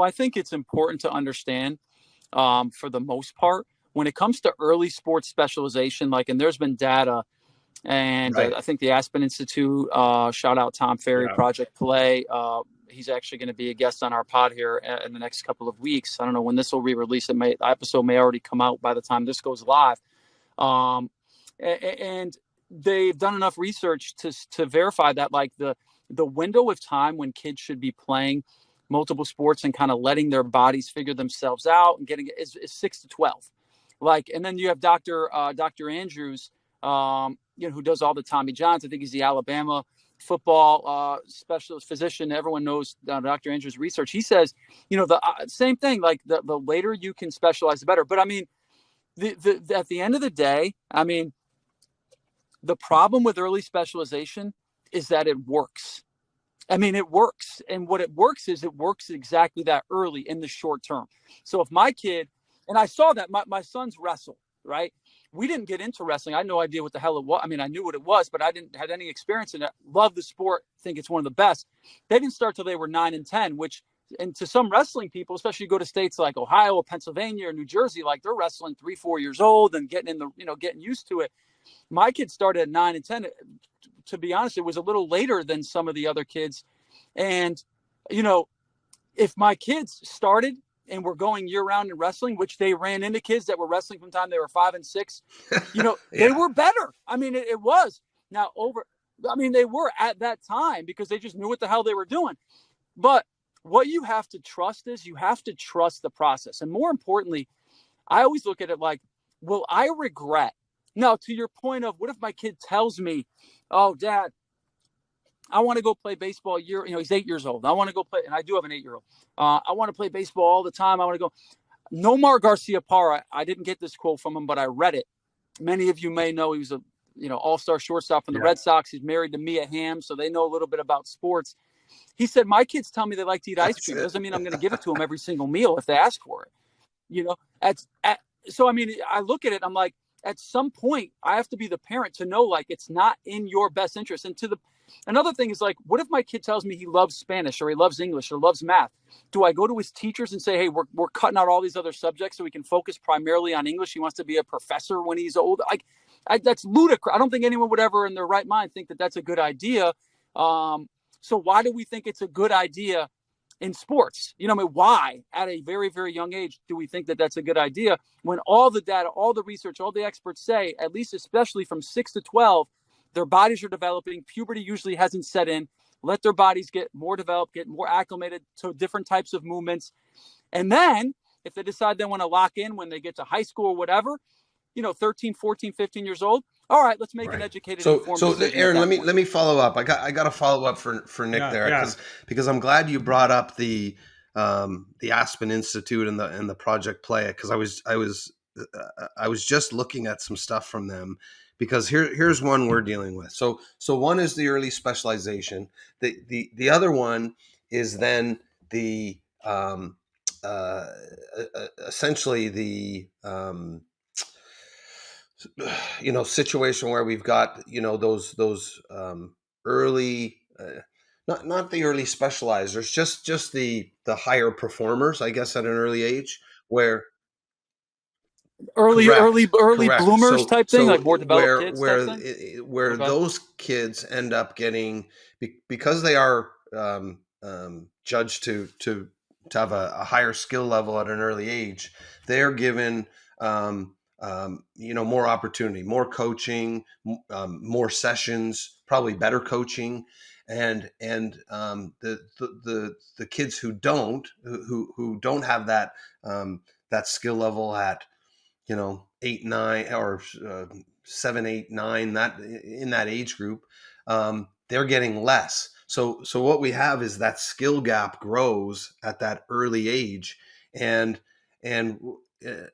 I think it's important to understand, for the most part, when it comes to early sports specialization, and there's been data, and Right. I think the Aspen Institute, shout out Tom Ferry, Project Play. He's actually going to be a guest on our pod here in the next couple of weeks. I don't know when this will be released. The episode may already come out by the time this goes live. And they've done enough research to verify that the window of time when kids should be playing multiple sports and kind of letting their bodies figure themselves out and getting is 6 to 12. And then you have Dr. Andrews, who does all the Tommy Johns. I think he's the Alabama football specialist physician. Everyone knows Dr. Andrews' research. He says, the same thing, the later you can specialize, the better. But I mean, at the end of the day, I mean, the problem with early specialization is that it works. I mean, it works. And what it works is it works exactly that early in the short term. So if my kid, and I saw that my sons wrestle, right? We didn't get into wrestling. I had no idea what the hell it was. I mean, I knew what it was, but I didn't have any experience in it. Love the sport. Think it's one of the best. They didn't start till they were 9 and 10, and to some wrestling people, especially you go to states like Ohio or Pennsylvania or New Jersey, they're wrestling 3-4 years old and getting getting used to it. My kids started at 9 and 10. To be honest, it was a little later than some of the other kids. And, if my kids started and were going year round in wrestling, which they ran into kids that were wrestling from the time they were 5 and 6, they were better. I mean, it was now they were at that time because they just knew what the hell they were doing. But what you have to trust is you have to trust the process. And more importantly, I always look at it like, will I regret? Now, to your point of what if my kid tells me, oh, Dad, I want to go play baseball he's 8 years old. I want to go play. And I do have an 8-year-old. I want to play baseball all the time. I want to go. Nomar Garcia-Parra, I didn't get this quote from him, but I read it. Many of you may know he was a all-star shortstop from the Red Sox. He's married to Mia Hamm, so they know a little bit about sports. He said, my kids tell me they like to eat ice cream. Doesn't mean I'm going to give it to them every single meal if they ask for it. So, I mean, I look at it, I'm like, at some point I have to be the parent to know, like, it's not in your best interest. And another thing is, like, what if my kid tells me he loves Spanish or he loves English or loves math? Do I go to his teachers and say, hey, we're cutting out all these other subjects so we can focus primarily on English? He wants to be a professor when he's old. That's ludicrous. I don't think anyone would ever in their right mind think that that's a good idea. So why do we think it's a good idea in sports? I mean, why at a very, very young age do we think that that's a good idea when all the data, all the research, all the experts say, at least especially from 6 to 12, their bodies are developing. Puberty usually hasn't set in. Let their bodies get more developed, get more acclimated to different types of movements. And then if they decide they want to lock in when they get to high school or whatever, 13, 14, 15 years old. All right, let's make an educated, informed decision. Aaron, let me follow up. I got to follow up for Nick because I'm glad you brought up the Aspen Institute and the Project Play it, because I was just looking at some stuff from them, because here's one we're dealing with. So one is the early specialization. The other one is then the essentially the situation where we've got those early not the early specializers, just the higher performers, I guess, at an early age, where early bloomers type thing, like more developed kids where those kids end up getting, because they are judged to have a higher skill level at an early age, they're given more opportunity, more coaching, more sessions, probably better coaching, and the kids who don't have that skill level at 8, 9, or 7, 8, 9, that in that age group, they're getting less. So what we have is that skill gap grows at that early age, and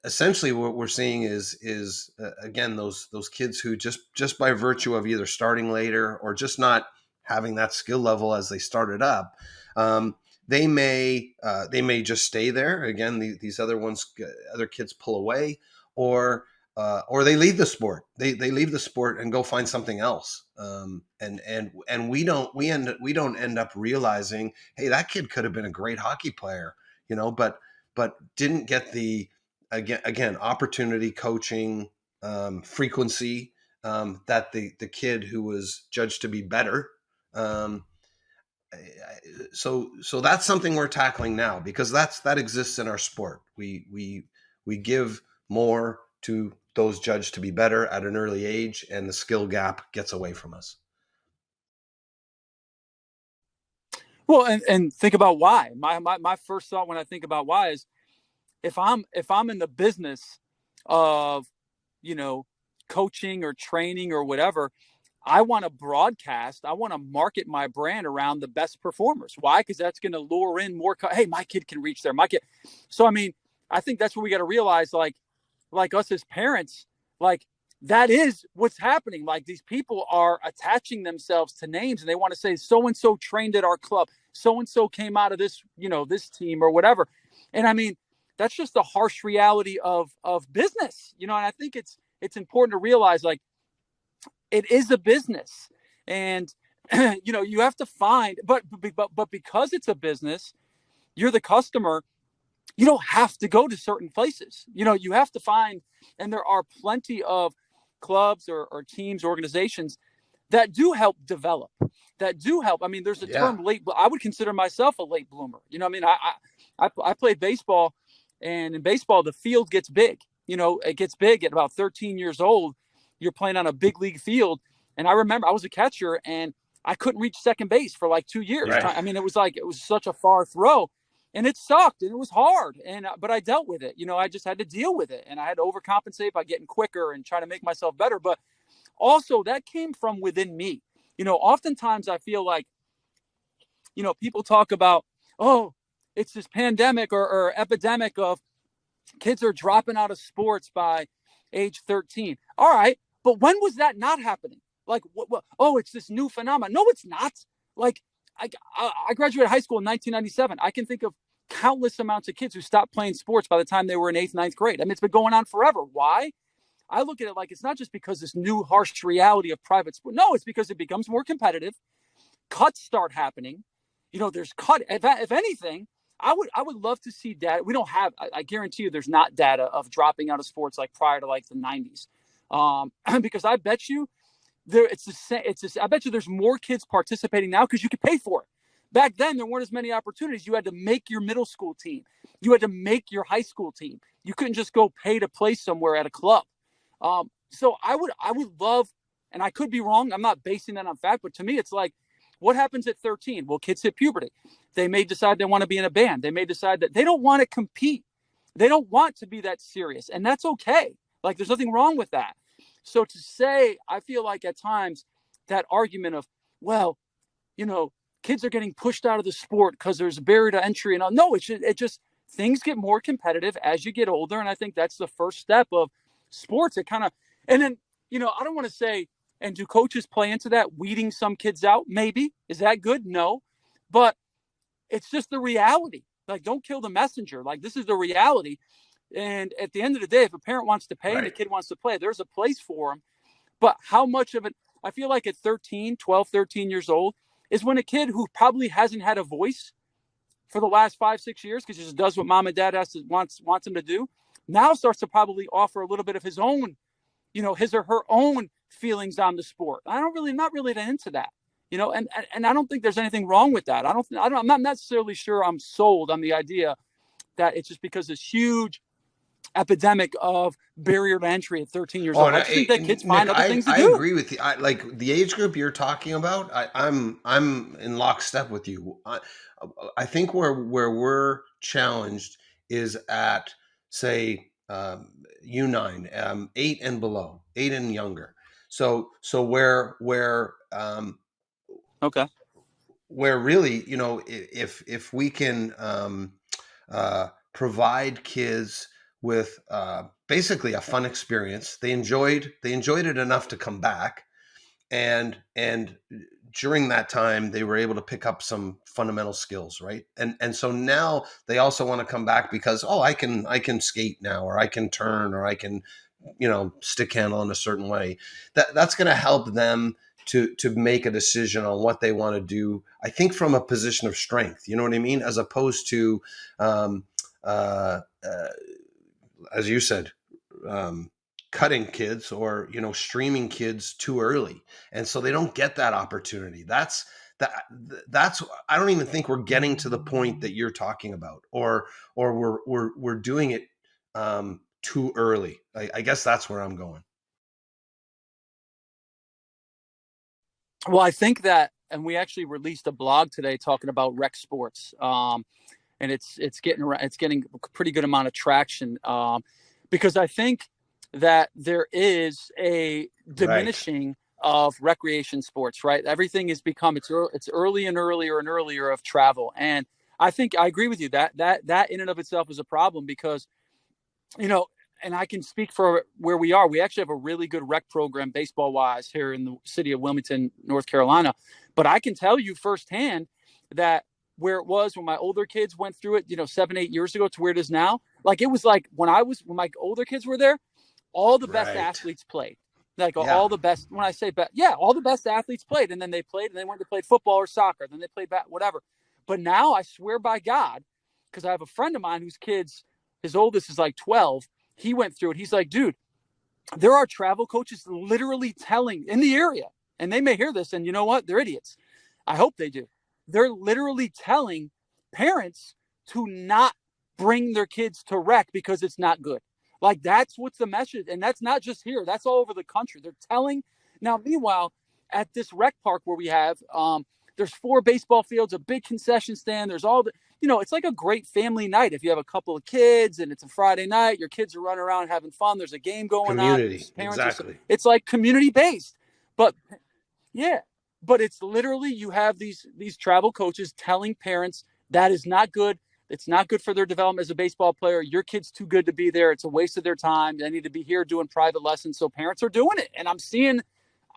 essentially what we're seeing is again those kids who just by virtue of either starting later or just not having that skill level as they started up, they may just stay there. Again, these other kids pull away, or they leave the sport. They leave the sport and go find something else. And we don't end up realizing, hey, that kid could have been a great hockey player, but didn't get the again opportunity, coaching, frequency, that the kid who was judged to be better. So that's something we're tackling now, because that exists in our sport. We give more to those judged to be better at an early age, and the skill gap gets away from us. Well, and think about why. My first thought when I think about why is, if I'm in the business of coaching or training or whatever, I want to broadcast, I want to market my brand around the best performers. Why? Because that's going to lure in more. Hey, my kid can reach there. My kid. So, I mean, I think that's what we got to realize, like us as parents, like that is what's happening. Like, these people are attaching themselves to names, and they want to say, so-and-so trained at our club. So-and-so came out of this, this team or whatever. And I mean, that's just the harsh reality of business, and I think it's important to realize, like, it is a business, and you have to find, but because it's a business, you're the customer. You don't have to go to certain places. You have to find, and there are plenty of clubs or teams, organizations that do help develop, that do help. I mean, there's a term late. I would consider myself a late bloomer. I mean, I played baseball, and in baseball, the field gets big. It gets big at about 13 years old. You're playing on a big league field. And I remember I was a catcher, and I couldn't reach second base for like 2 years. Right. I mean, it was such a far throw, and it sucked, and it was hard. But I dealt with it. I just had to deal with it, and I had to overcompensate by getting quicker and trying to make myself better. But also that came from within me. Oftentimes I feel like, people talk about, oh, it's this pandemic or epidemic of kids are dropping out of sports by age 13. All right. But when was that not happening? Like, it's this new phenomenon. No, it's not. Like, I graduated high school in 1997. I can think of countless amounts of kids who stopped playing sports by the time they were in 8th, 9th grade. I mean, it's been going on forever. Why? I look at it like it's not just because this new harsh reality of private sport. No, it's because it becomes more competitive. Cuts start happening. There's cut. If anything, I would love to see data. We don't have. I guarantee you, there's not data of dropping out of sports like prior to like the '90s, because I bet you it's the same. I bet you there's more kids participating now because you could pay for it. Back then, there weren't as many opportunities. You had to make your middle school team. You had to make your high school team. You couldn't just go pay to play somewhere at a club. So I would love, and I could be wrong. I'm not basing that on fact, but to me, it's like, what happens at 13? Well, kids hit puberty. They may decide they want to be in a band. They may decide that they don't want to compete. They don't want to be that serious, and that's okay. Like, there's nothing wrong with that. So to say, I feel like at times that argument of, well, kids are getting pushed out of the sport because there's a barrier to entry and all. No, it just things get more competitive as you get older, and I think that's the first step of sports. It kind of, and then I don't want to say, and do coaches play into that, weeding some kids out? Maybe. Is that good? No, but it's just the reality. Like, don't kill the messenger. Like, this is the reality. And at the end of the day, if a parent wants to pay and the kid wants to play, there's a place for them. But how much of it, I feel like at 12, 13 years old is when a kid who probably hasn't had a voice for the last 5, 6 years, because he just does what mom and dad wants him to do, now starts to probably offer a little bit of his own, his or her own feelings on the sport. I'm not really into that, and I don't think there's anything wrong with that. I'm not necessarily sure I'm sold on the idea that it's just because this huge epidemic of barrier to entry at 13 years old. I just think that kids find other things to do. I agree with you. Like the age group you're talking about, I'm in lockstep with you. I think where we're challenged is at, say, U9, 8 and below, 8 and younger. So where okay, where really, if we can provide kids with basically a fun experience, they enjoyed it enough to come back, and during that time they were able to pick up some fundamental skills, right? And so now they also want to come back because, I can skate now, or I can turn, or I can stick handle in a certain way. That's going to help them to make a decision on what they want to do, I think, from a position of strength, you know what I mean, as opposed to as you said, cutting kids or streaming kids too early, and so they don't get that opportunity. That's I don't even think we're getting to the point that you're talking about, or we're doing it too early. I guess that's where I'm going. Well, I think that, and we actually released a blog today talking about rec sports, and it's getting a pretty good amount of traction, because I think that there is a diminishing of recreation sports, right? Everything has become, it's early and earlier and earlier of travel, and I think I agree with you that in and of itself is a problem, because and I can speak for where we are. We actually have a really good rec program baseball wise here in the city of Wilmington, North Carolina. But I can tell you firsthand that where it was when my older kids went through it, 7, 8 years ago, to where it is now, like it was like when my older kids were there, all the best athletes played. Like all the best, when I say best, all the best athletes played, and then they played, and they went to play football or soccer, then they played whatever. But now I swear by God, because I have a friend of mine whose kids, his oldest is like 12. He went through it. He's like, dude, there are travel coaches literally telling in the area, and they may hear this, and you know what? They're idiots. I hope they do. They're literally telling parents to not bring their kids to rec because it's not good. Like, that's what's the message. And that's not just here. That's all over the country. They're telling. Now, meanwhile, at this rec park where we have, there's 4 baseball fields, a big concession stand. There's all the, it's like a great family night. If you have a couple of kids and it's a Friday night, your kids are running around having fun. There's a game going on. Exactly. It's like community based, but it's literally, you have these travel coaches telling parents that is not good. It's not good for their development as a baseball player. Your kid's too good to be there. It's a waste of their time. They need to be here doing private lessons. So parents are doing it, and I'm seeing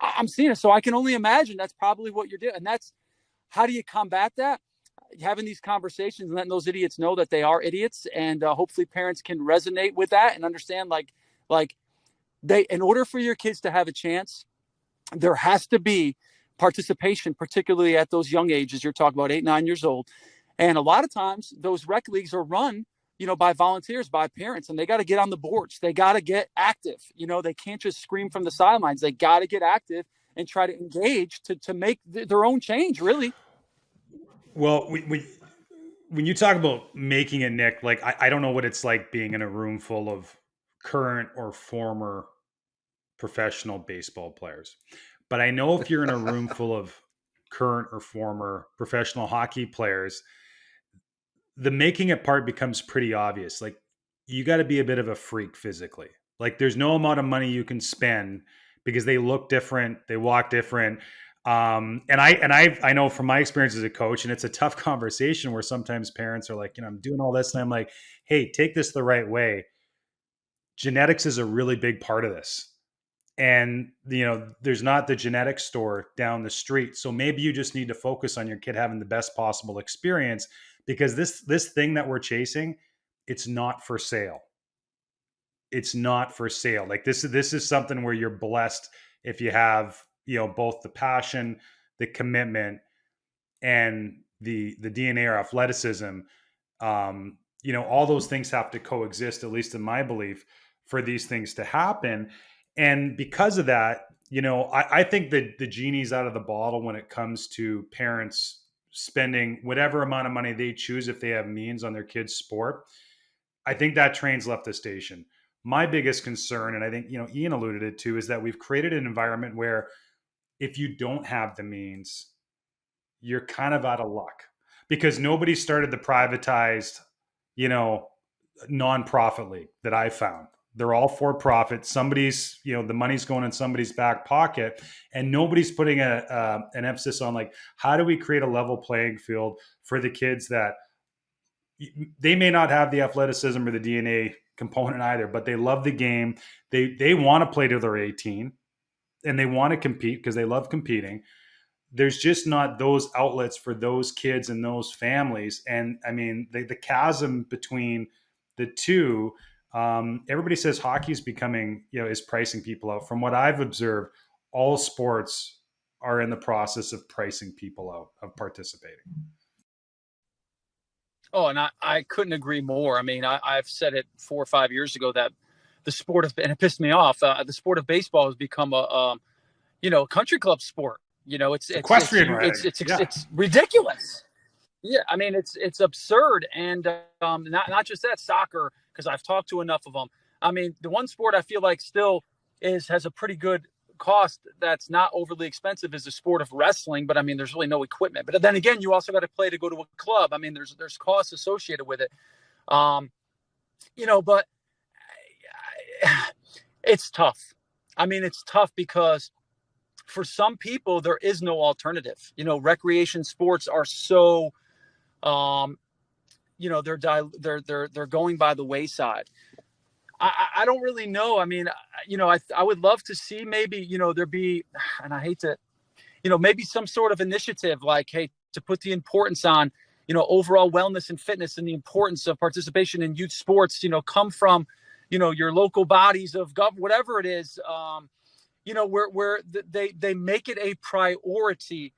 it. So I can only imagine that's probably what you're doing. And that's, how do you combat that? Having these conversations and letting those idiots know that they are idiots, and hopefully parents can resonate with that and understand, like in order for your kids to have a chance, there has to be participation, particularly at those young ages. You're talking about 8, 9 years old. And a lot of times those rec leagues are run, by volunteers, by parents, and they got to get on the boards. They got to get active. They can't just scream from the sidelines. They got to get active and try to engage to make their own change, really. Well, when you talk about making it, Nick, like I don't know what it's like being in a room full of current or former professional baseball players. But I know if you're in a room full of current or former professional hockey players, the making it part becomes pretty obvious. Like you got to be a bit of a freak physically. Like there's no amount of money you can spend because they look different, they walk different. I know from my experience as a coach, and it's a tough conversation where sometimes parents are like, I'm doing all this, and I'm like, hey, take this the right way. Genetics is a really big part of this. And there's not the genetics store down the street, so maybe you just need to focus on your kid having the best possible experience, because this thing that we're chasing, it's not for sale. It's not for sale. Like this is something where you're blessed if you have both the passion, the commitment, and the DNA or athleticism. All those things have to coexist, at least in my belief, for these things to happen. And because of that, I think that the genie's out of the bottle when it comes to parents spending whatever amount of money they choose if they have means on their kids' sport. I think that train's left the station. My biggest concern, and I think Ian alluded it to, is that we've created an environment where if you don't have the means, you're kind of out of luck, because nobody started the privatized, nonprofit league that I found. They're all for profit. Somebody's, the money's going in somebody's back pocket, and nobody's putting an emphasis on like, how do we create a level playing field for the kids that they may not have the athleticism or the DNA component either, but they love the game. They want to play till they're 18, and they want to compete because they love competing. There's just not those outlets for those kids and those families. And I mean, the chasm between the two, everybody says hockey is becoming, is pricing people out. From what I've observed, all sports are in the process of pricing people out of participating. Oh, and I couldn't agree more. I mean, I've said it 4 or 5 years ago that the sport of, and it pissed me off, the sport of baseball has become a country club sport. It's equestrian riding. It's ridiculous. Yeah, I mean, it's absurd. And not just that, soccer, because I've talked to enough of them. I mean, the one sport I feel like still has a pretty good cost that's not overly expensive is the sport of wrestling. But I mean, there's really no equipment. But then again, you also got to play to go to a club. I mean, there's costs associated with it. But it's tough. I mean, it's tough because for some people there is no alternative. Recreation sports are so they're going by the wayside. I don't really know. I mean, I would love to see maybe, there be, and I hate to, maybe some sort of initiative like, hey, to put the importance on, overall wellness and fitness and the importance of participation in youth sports, come from, your local bodies of government, whatever it is, where they make it a priority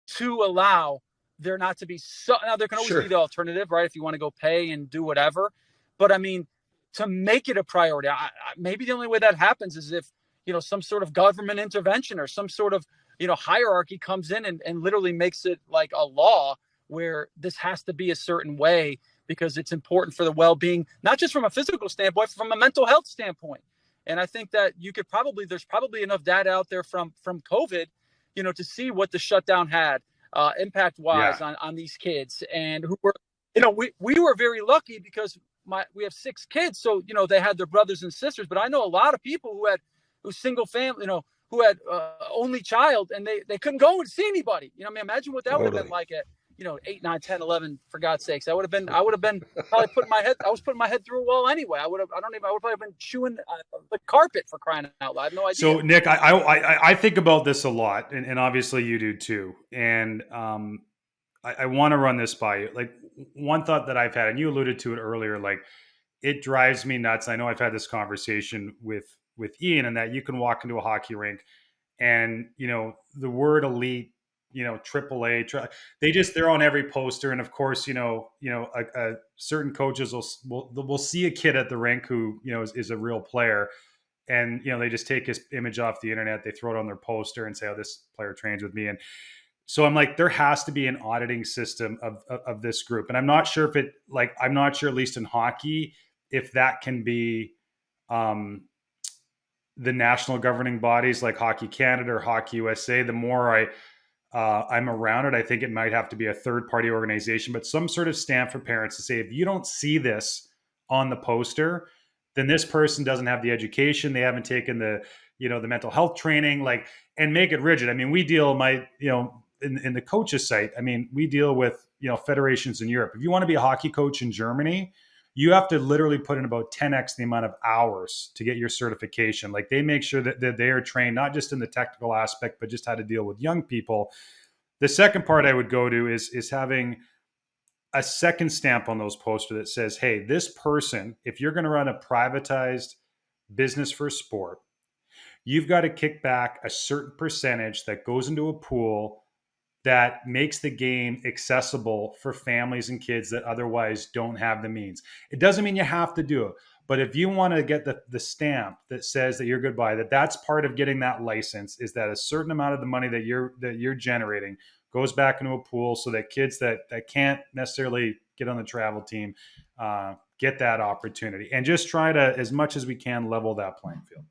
to allow there not to be now there can always be the alternative, right? If you want to go pay and do whatever, but I mean, to make it a priority, maybe the only way that happens is if, some sort of government intervention or some sort of, hierarchy comes in and literally makes it like a law where this has to be a certain way because it's important for the well-being, not just from a physical standpoint, from a mental health standpoint. And I think that there's probably enough data out there from COVID, to see what the shutdown had impact wise on these kids, and who were, we were very lucky because we have 6 kids. So, they had their brothers and sisters, but I know a lot of people who single family, who had only child, and they couldn't go and see anybody. I mean, imagine what that would have been like at, 8, 9, 10, 11, for God's sakes. I would have been probably putting my head through a wall anyway. I would probably have been chewing the carpet, for crying out loud. I have no idea. So Nick, I think about this a lot, and obviously you do too. And I want to run this by you. Like, one thought that I've had, and you alluded to it earlier, like, it drives me nuts. I know I've had this conversation with Ian, in that you can walk into a hockey rink and, the word elite, AAA, they're on every poster. And of course, certain coaches will see a kid at the rink who, is a real player. And, they just take his image off the internet. They throw it on their poster and say, oh, this player trains with me. And so I'm like, there has to be an auditing system of this group. And I'm not sure I'm not sure, at least in hockey, if that can be, the national governing bodies like Hockey Canada or Hockey USA. The more I'm around it, I think it might have to be a third party organization, but some sort of stamp for parents to say, if you don't see this on the poster, then this person doesn't have the education. They haven't taken the mental health training, and make it rigid. I mean, we deal in the coaches site. I mean, we deal with, federations in Europe. If you want to be a hockey coach in Germany, you have to literally put in about 10x the amount of hours to get your certification. Like, they make sure that they are trained, not just in the technical aspect, but just how to deal with young people. The second part I would go to is having a second stamp on those posters that says, hey, this person, if you're going to run a privatized business for sport, you've got to kick back a certain percentage that goes into a pool that makes the game accessible for families and kids that otherwise don't have the means. It doesn't mean you have to do it, but if you want to get the stamp that says that you're goodbye, that's part of getting that license, is that a certain amount of the money that you're generating goes back into a pool so that kids that can't necessarily get on the travel team get that opportunity, and just try to, as much as we can, level that playing field.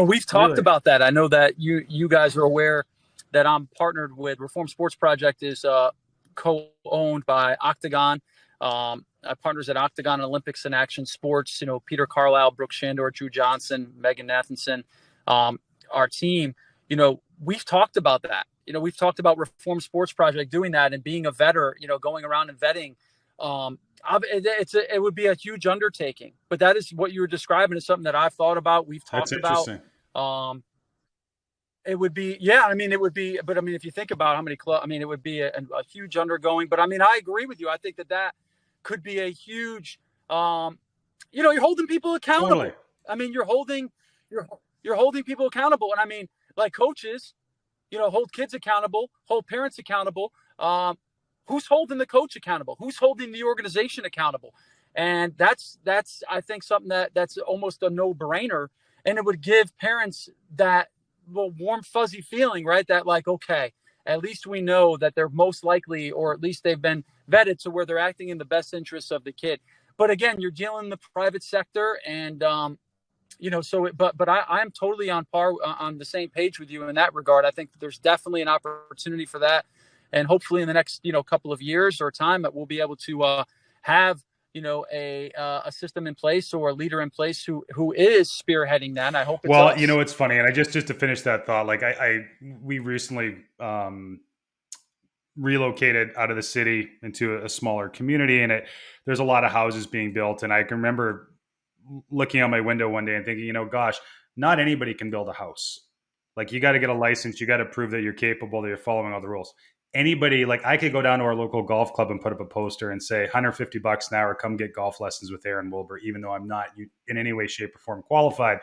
We've talked about that. I know that you guys are aware that I'm partnered with Reform Sports Project, is co-owned by Octagon. Partners at Octagon Olympics and Action Sports, Peter Carlisle, Brooke Shandor, Drew Johnson, Megan Nathanson, our team. We've talked about that. We've talked about Reform Sports Project doing that and being a vetter, going around and vetting. It would be a huge undertaking, but that is what you were describing is something that I've thought about. We've talked about. It would be, it would be, but if you think about how many clubs, it would be a huge undergoing, but I agree with you. I think that could be a huge, you're holding people accountable. Totally. You're holding people accountable. And like coaches, hold kids accountable, hold parents accountable. Who's holding the coach accountable? Who's holding the organization accountable? And that's I think something that's almost a no-brainer. And it would give parents that warm, fuzzy feeling, right? That okay, at least we know that they're most likely, or at least they've been vetted to where they're acting in the best interests of the kid. But again, you're dealing in the private sector, and but I'm totally on the same page with you in that regard. I think that there's definitely an opportunity for that. And hopefully in the next, couple of years or time, that we'll be able to have, a system in place or a leader in place who is spearheading that. And I hope it's us. It's funny. And I just to finish that thought, we recently relocated out of the city into a smaller community, and there's a lot of houses being built. And I can remember looking out my window one day and thinking, gosh, not anybody can build a house. You got to get a license. You got to prove that you're capable, that you're following all the rules. Anybody, I could go down to our local golf club and put up a poster and say $150 an hour, come get golf lessons with Aaron Wilbur, even though I'm not in any way, shape, or form qualified.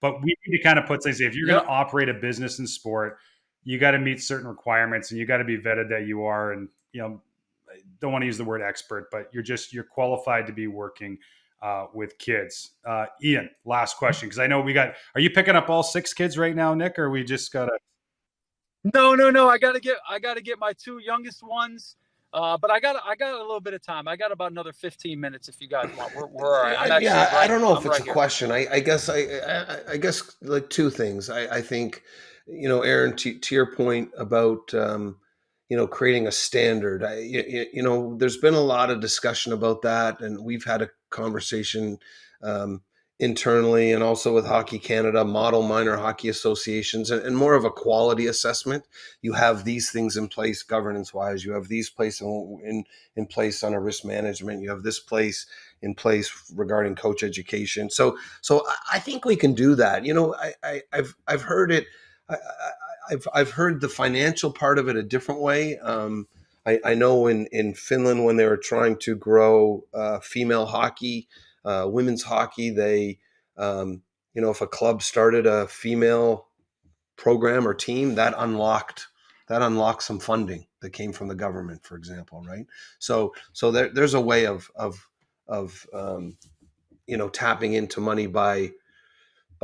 But we need to kind of put things, if you're going to operate a business in sport, you got to meet certain requirements, and you got to be vetted that you are, and don't want to use the word expert, but you're qualified to be working with kids. Ian, last question, because I know are you picking up all 6 kids right now, Nick, or we just got to? No. I gotta get my 2 youngest ones. But I got a little bit of time. I got about another 15 minutes if you guys want. We're all right. I don't know if it's a question. I guess I guess 2 things. I think, Aaron, to your point about creating a standard. There's been a lot of discussion about that, and we've had a conversation internally and also with Hockey Canada, model minor hockey associations, and more of a quality assessment. You have these things in place governance-wise. You have these place in place on a risk management. You have this place in place regarding coach education. So I think we can do that. I've heard it. I've heard the financial part of it a different way. I know in Finland, when they were trying to grow female hockey, women's hockey, they If a club started a female program or team, that unlocked some funding that came from the government, for example, right? So there's a way of tapping into money by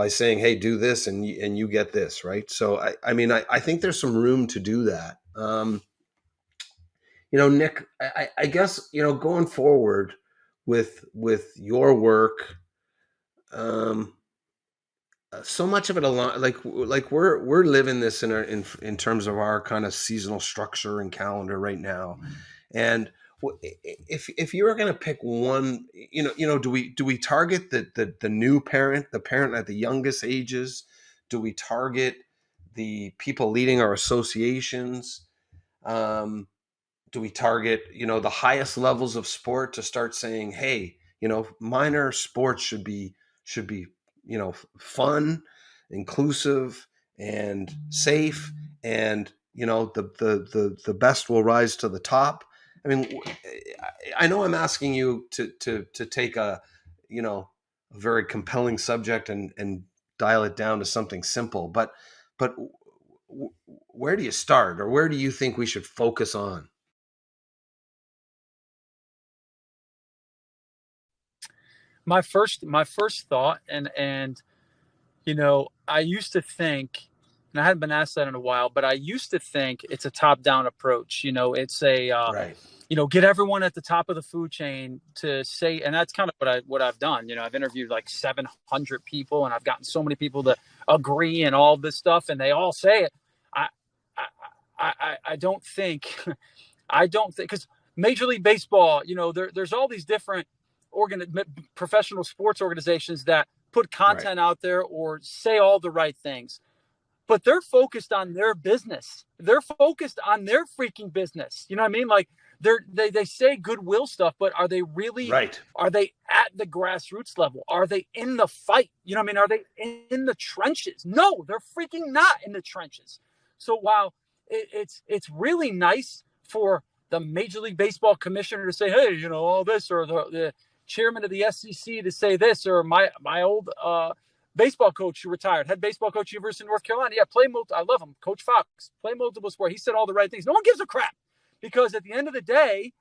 saying, hey, do this and you get this, right? So I think there's some room to do that. Nick, I guess, going forward with your work, so much of it along, like we're living this in terms of our kind of seasonal structure and calendar right now. And if you were going to pick one, do we target the new parent, the parent at the youngest ages? Do we target the people leading our associations? Do we target, the highest levels of sport to start saying, hey, minor sports should be, fun, inclusive, and safe, and the best will rise to the top. I mean, I know I'm asking you to take a very compelling subject and dial it down to something simple, but where do you start, or where do you think we should focus on? My first thought, and I used to think, and I hadn't been asked that in a while, but I used to think it's a top-down approach. It's a Right. Get everyone at the top of the food chain to say, and that's kind of what I've done. I've interviewed like 700 people, and I've gotten so many people to agree and all this stuff, and they all say it. I don't think, because Major League Baseball, there's all these different professional sports organizations that put content out there or say all the right things, but they're focused on their business. They're focused on their freaking business. You know what I mean? Like they say goodwill stuff, but are they really, are they at the grassroots level? Are they in the fight? You know what I mean? Are they in the trenches? No, they're freaking not in the trenches. So while it's really nice for the Major League Baseball commissioner to say, hey, all this, or the chairman of the SEC to say this, or my old baseball coach who retired, head baseball coach, University of North Carolina. Yeah, I love him. Coach Fox, play multiple sport. He said all the right things. No one gives a crap, because at the end of the day,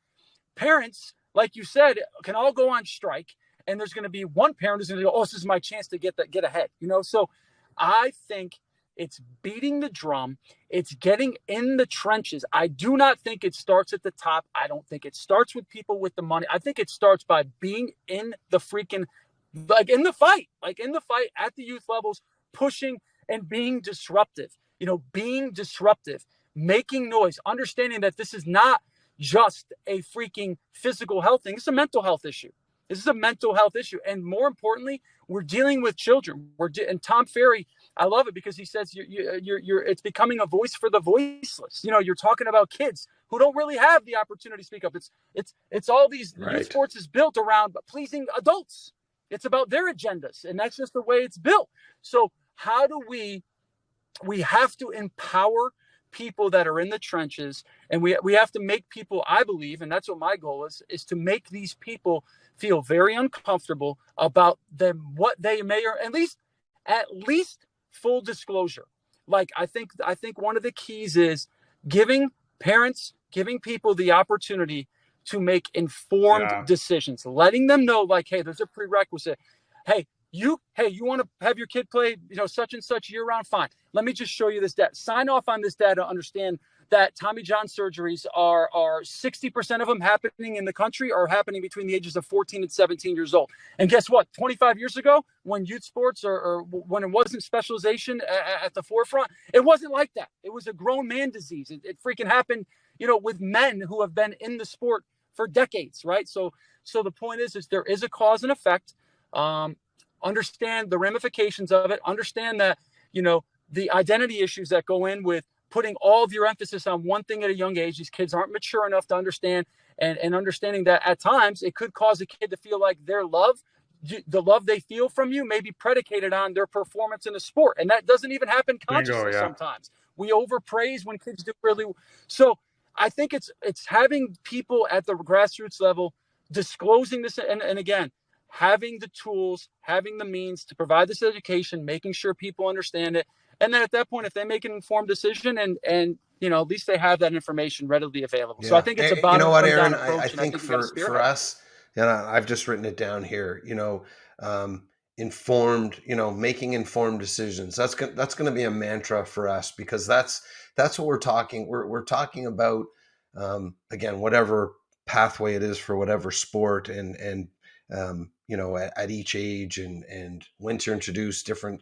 parents, like you said, can all go on strike, and there's going to be one parent who's going to go, oh, this is my chance to get ahead. So I think it's beating the drum. It's getting in the trenches. I do not think it starts at the top. I don't think it starts with people with the money. I think it starts by being in the freaking, in the fight at the youth levels, pushing and being disruptive, making noise, understanding that this is not just a freaking physical health thing. It's a mental health issue. This is a mental health issue. And more importantly, we're dealing with children. And Tom Ferry, I love it, because he says it's becoming a voice for the voiceless. You're talking about kids who don't really have the opportunity to speak up. It's all these youth sports is built around pleasing adults. It's about their agendas, and that's just the way it's built. So how do we have to empower people that are in the trenches, and we have to make people, I believe, and that's what my goal is to make these people feel very uncomfortable about them, what they may, or at least full disclosure. Like I think one of the keys is giving people the opportunity to make informed decisions, letting them know, like, hey, there's a prerequisite. Hey, you want to have your kid play, such and such year round? Fine. Let me just show you this data. Sign off on this data. Understand that Tommy John surgeries are 60% of them happening in the country are happening between the ages of 14 and 17 years old. And guess what? 25 years ago, when youth sports or when it wasn't specialization at the forefront, it wasn't like that. It was a grown man disease. It freaking happened, with men who have been in the sport for decades, right? So the point is there is a cause and effect. Understand the ramifications of it. Understand that, the identity issues that go in with putting all of your emphasis on one thing at a young age. These kids aren't mature enough to understand, and understanding that at times it could cause a kid to feel like the love they feel from you may be predicated on their performance in the sport. And that doesn't even happen consciously. Sometimes we overpraise when kids do really. So I think it's having people at the grassroots level disclosing this. And again, having the tools, having the means to provide this education, making sure people understand it. And then at that point, if they make an informed decision and at least they have that information readily available. Yeah. So I think it's about, you know what, Aaron, approach, I think for us, and I've just written it down here, informed, making informed decisions. That's going to be a mantra for us, because that's what we're talking. We're talking about, again, whatever pathway it is for whatever sport, and at each age, and when to introduce different,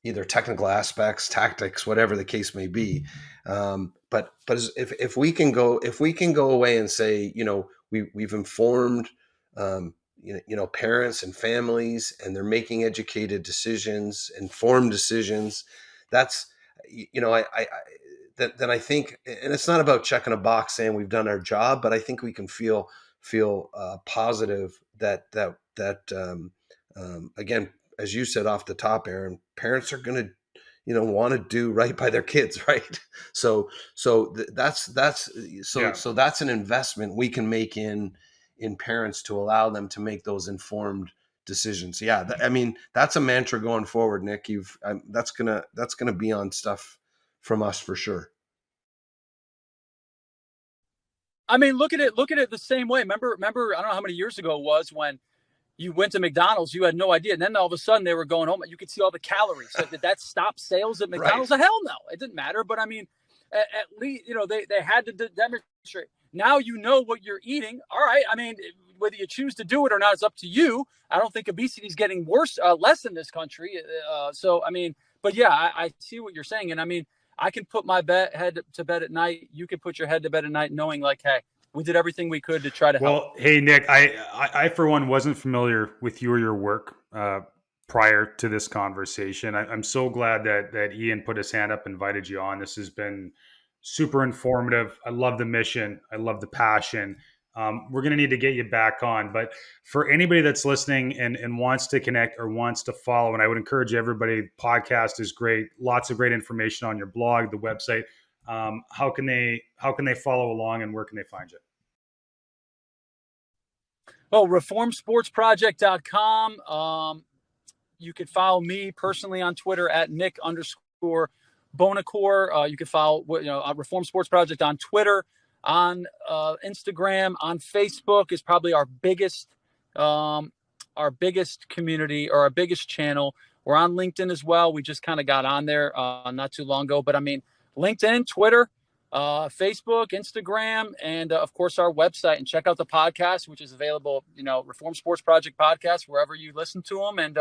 either technical aspects, tactics, whatever the case may be. But if we can go away and say, we've informed, parents and families, and they're making educated decisions, informed decisions. That's, then I think, and it's not about checking a box saying we've done our job, but I think we can feel positive that again, as you said off the top, Aaron, parents are going to, want to do right by their kids, right? So that's an investment we can make in parents to allow them to make those informed decisions. Yeah, that's a mantra going forward, Nick. That's gonna be on stuff from us for sure. I mean, look at it the same way. Remember, I don't know how many years ago it was when you went to McDonald's, you had no idea. And then all of a sudden they were going home. You could see all the calories. Like, did that stop sales at McDonald's? Right. Hell no. It didn't matter. But I mean, at least, they had to demonstrate. Now you know what you're eating. All right. I mean, whether you choose to do it or not, it's up to you. I don't think obesity is getting less in this country. So, I mean, but yeah, I see what you're saying. And I mean, I can put my head to bed at night. You can put your head to bed at night knowing like, hey, we did everything we could to try to help. Well, hey, Nick, I for one wasn't familiar with you or your work prior to this conversation. I'm so glad that Ian put his hand up, invited you on. This has been super informative. I love the mission. I love the passion. We're going to need to get you back on. But for anybody that's listening and wants to connect or wants to follow, and I would encourage everybody, podcast is great. Lots of great information on your blog, the website. How can they follow along, and where can they find you? Well, reformsportsproject.com. You could follow me personally on Twitter at Nick_Buonocore. You could follow Reform Sports Project on Twitter, on Instagram, on Facebook is probably our biggest community, or our biggest channel. We're on LinkedIn as well. We just kind of got on there not too long ago. But I mean, LinkedIn, Twitter, Facebook, Instagram, and of course our website. And check out the podcast, which is available, Reform Sports Project podcast, wherever you listen to them. And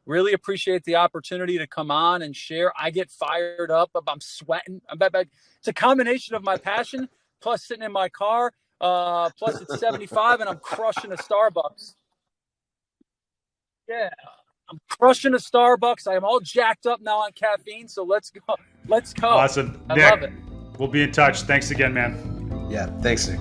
really appreciate the opportunity to come on and share. I get fired up. I'm sweating. It's a combination of my passion plus sitting in my car. Plus it's 75 and I'm crushing a Starbucks. Yeah. I'm crushing a Starbucks. I am all jacked up now on caffeine. So let's go. Awesome. I Nick, love it. We'll be in touch. Thanks again, man. Yeah. Thanks, Nick.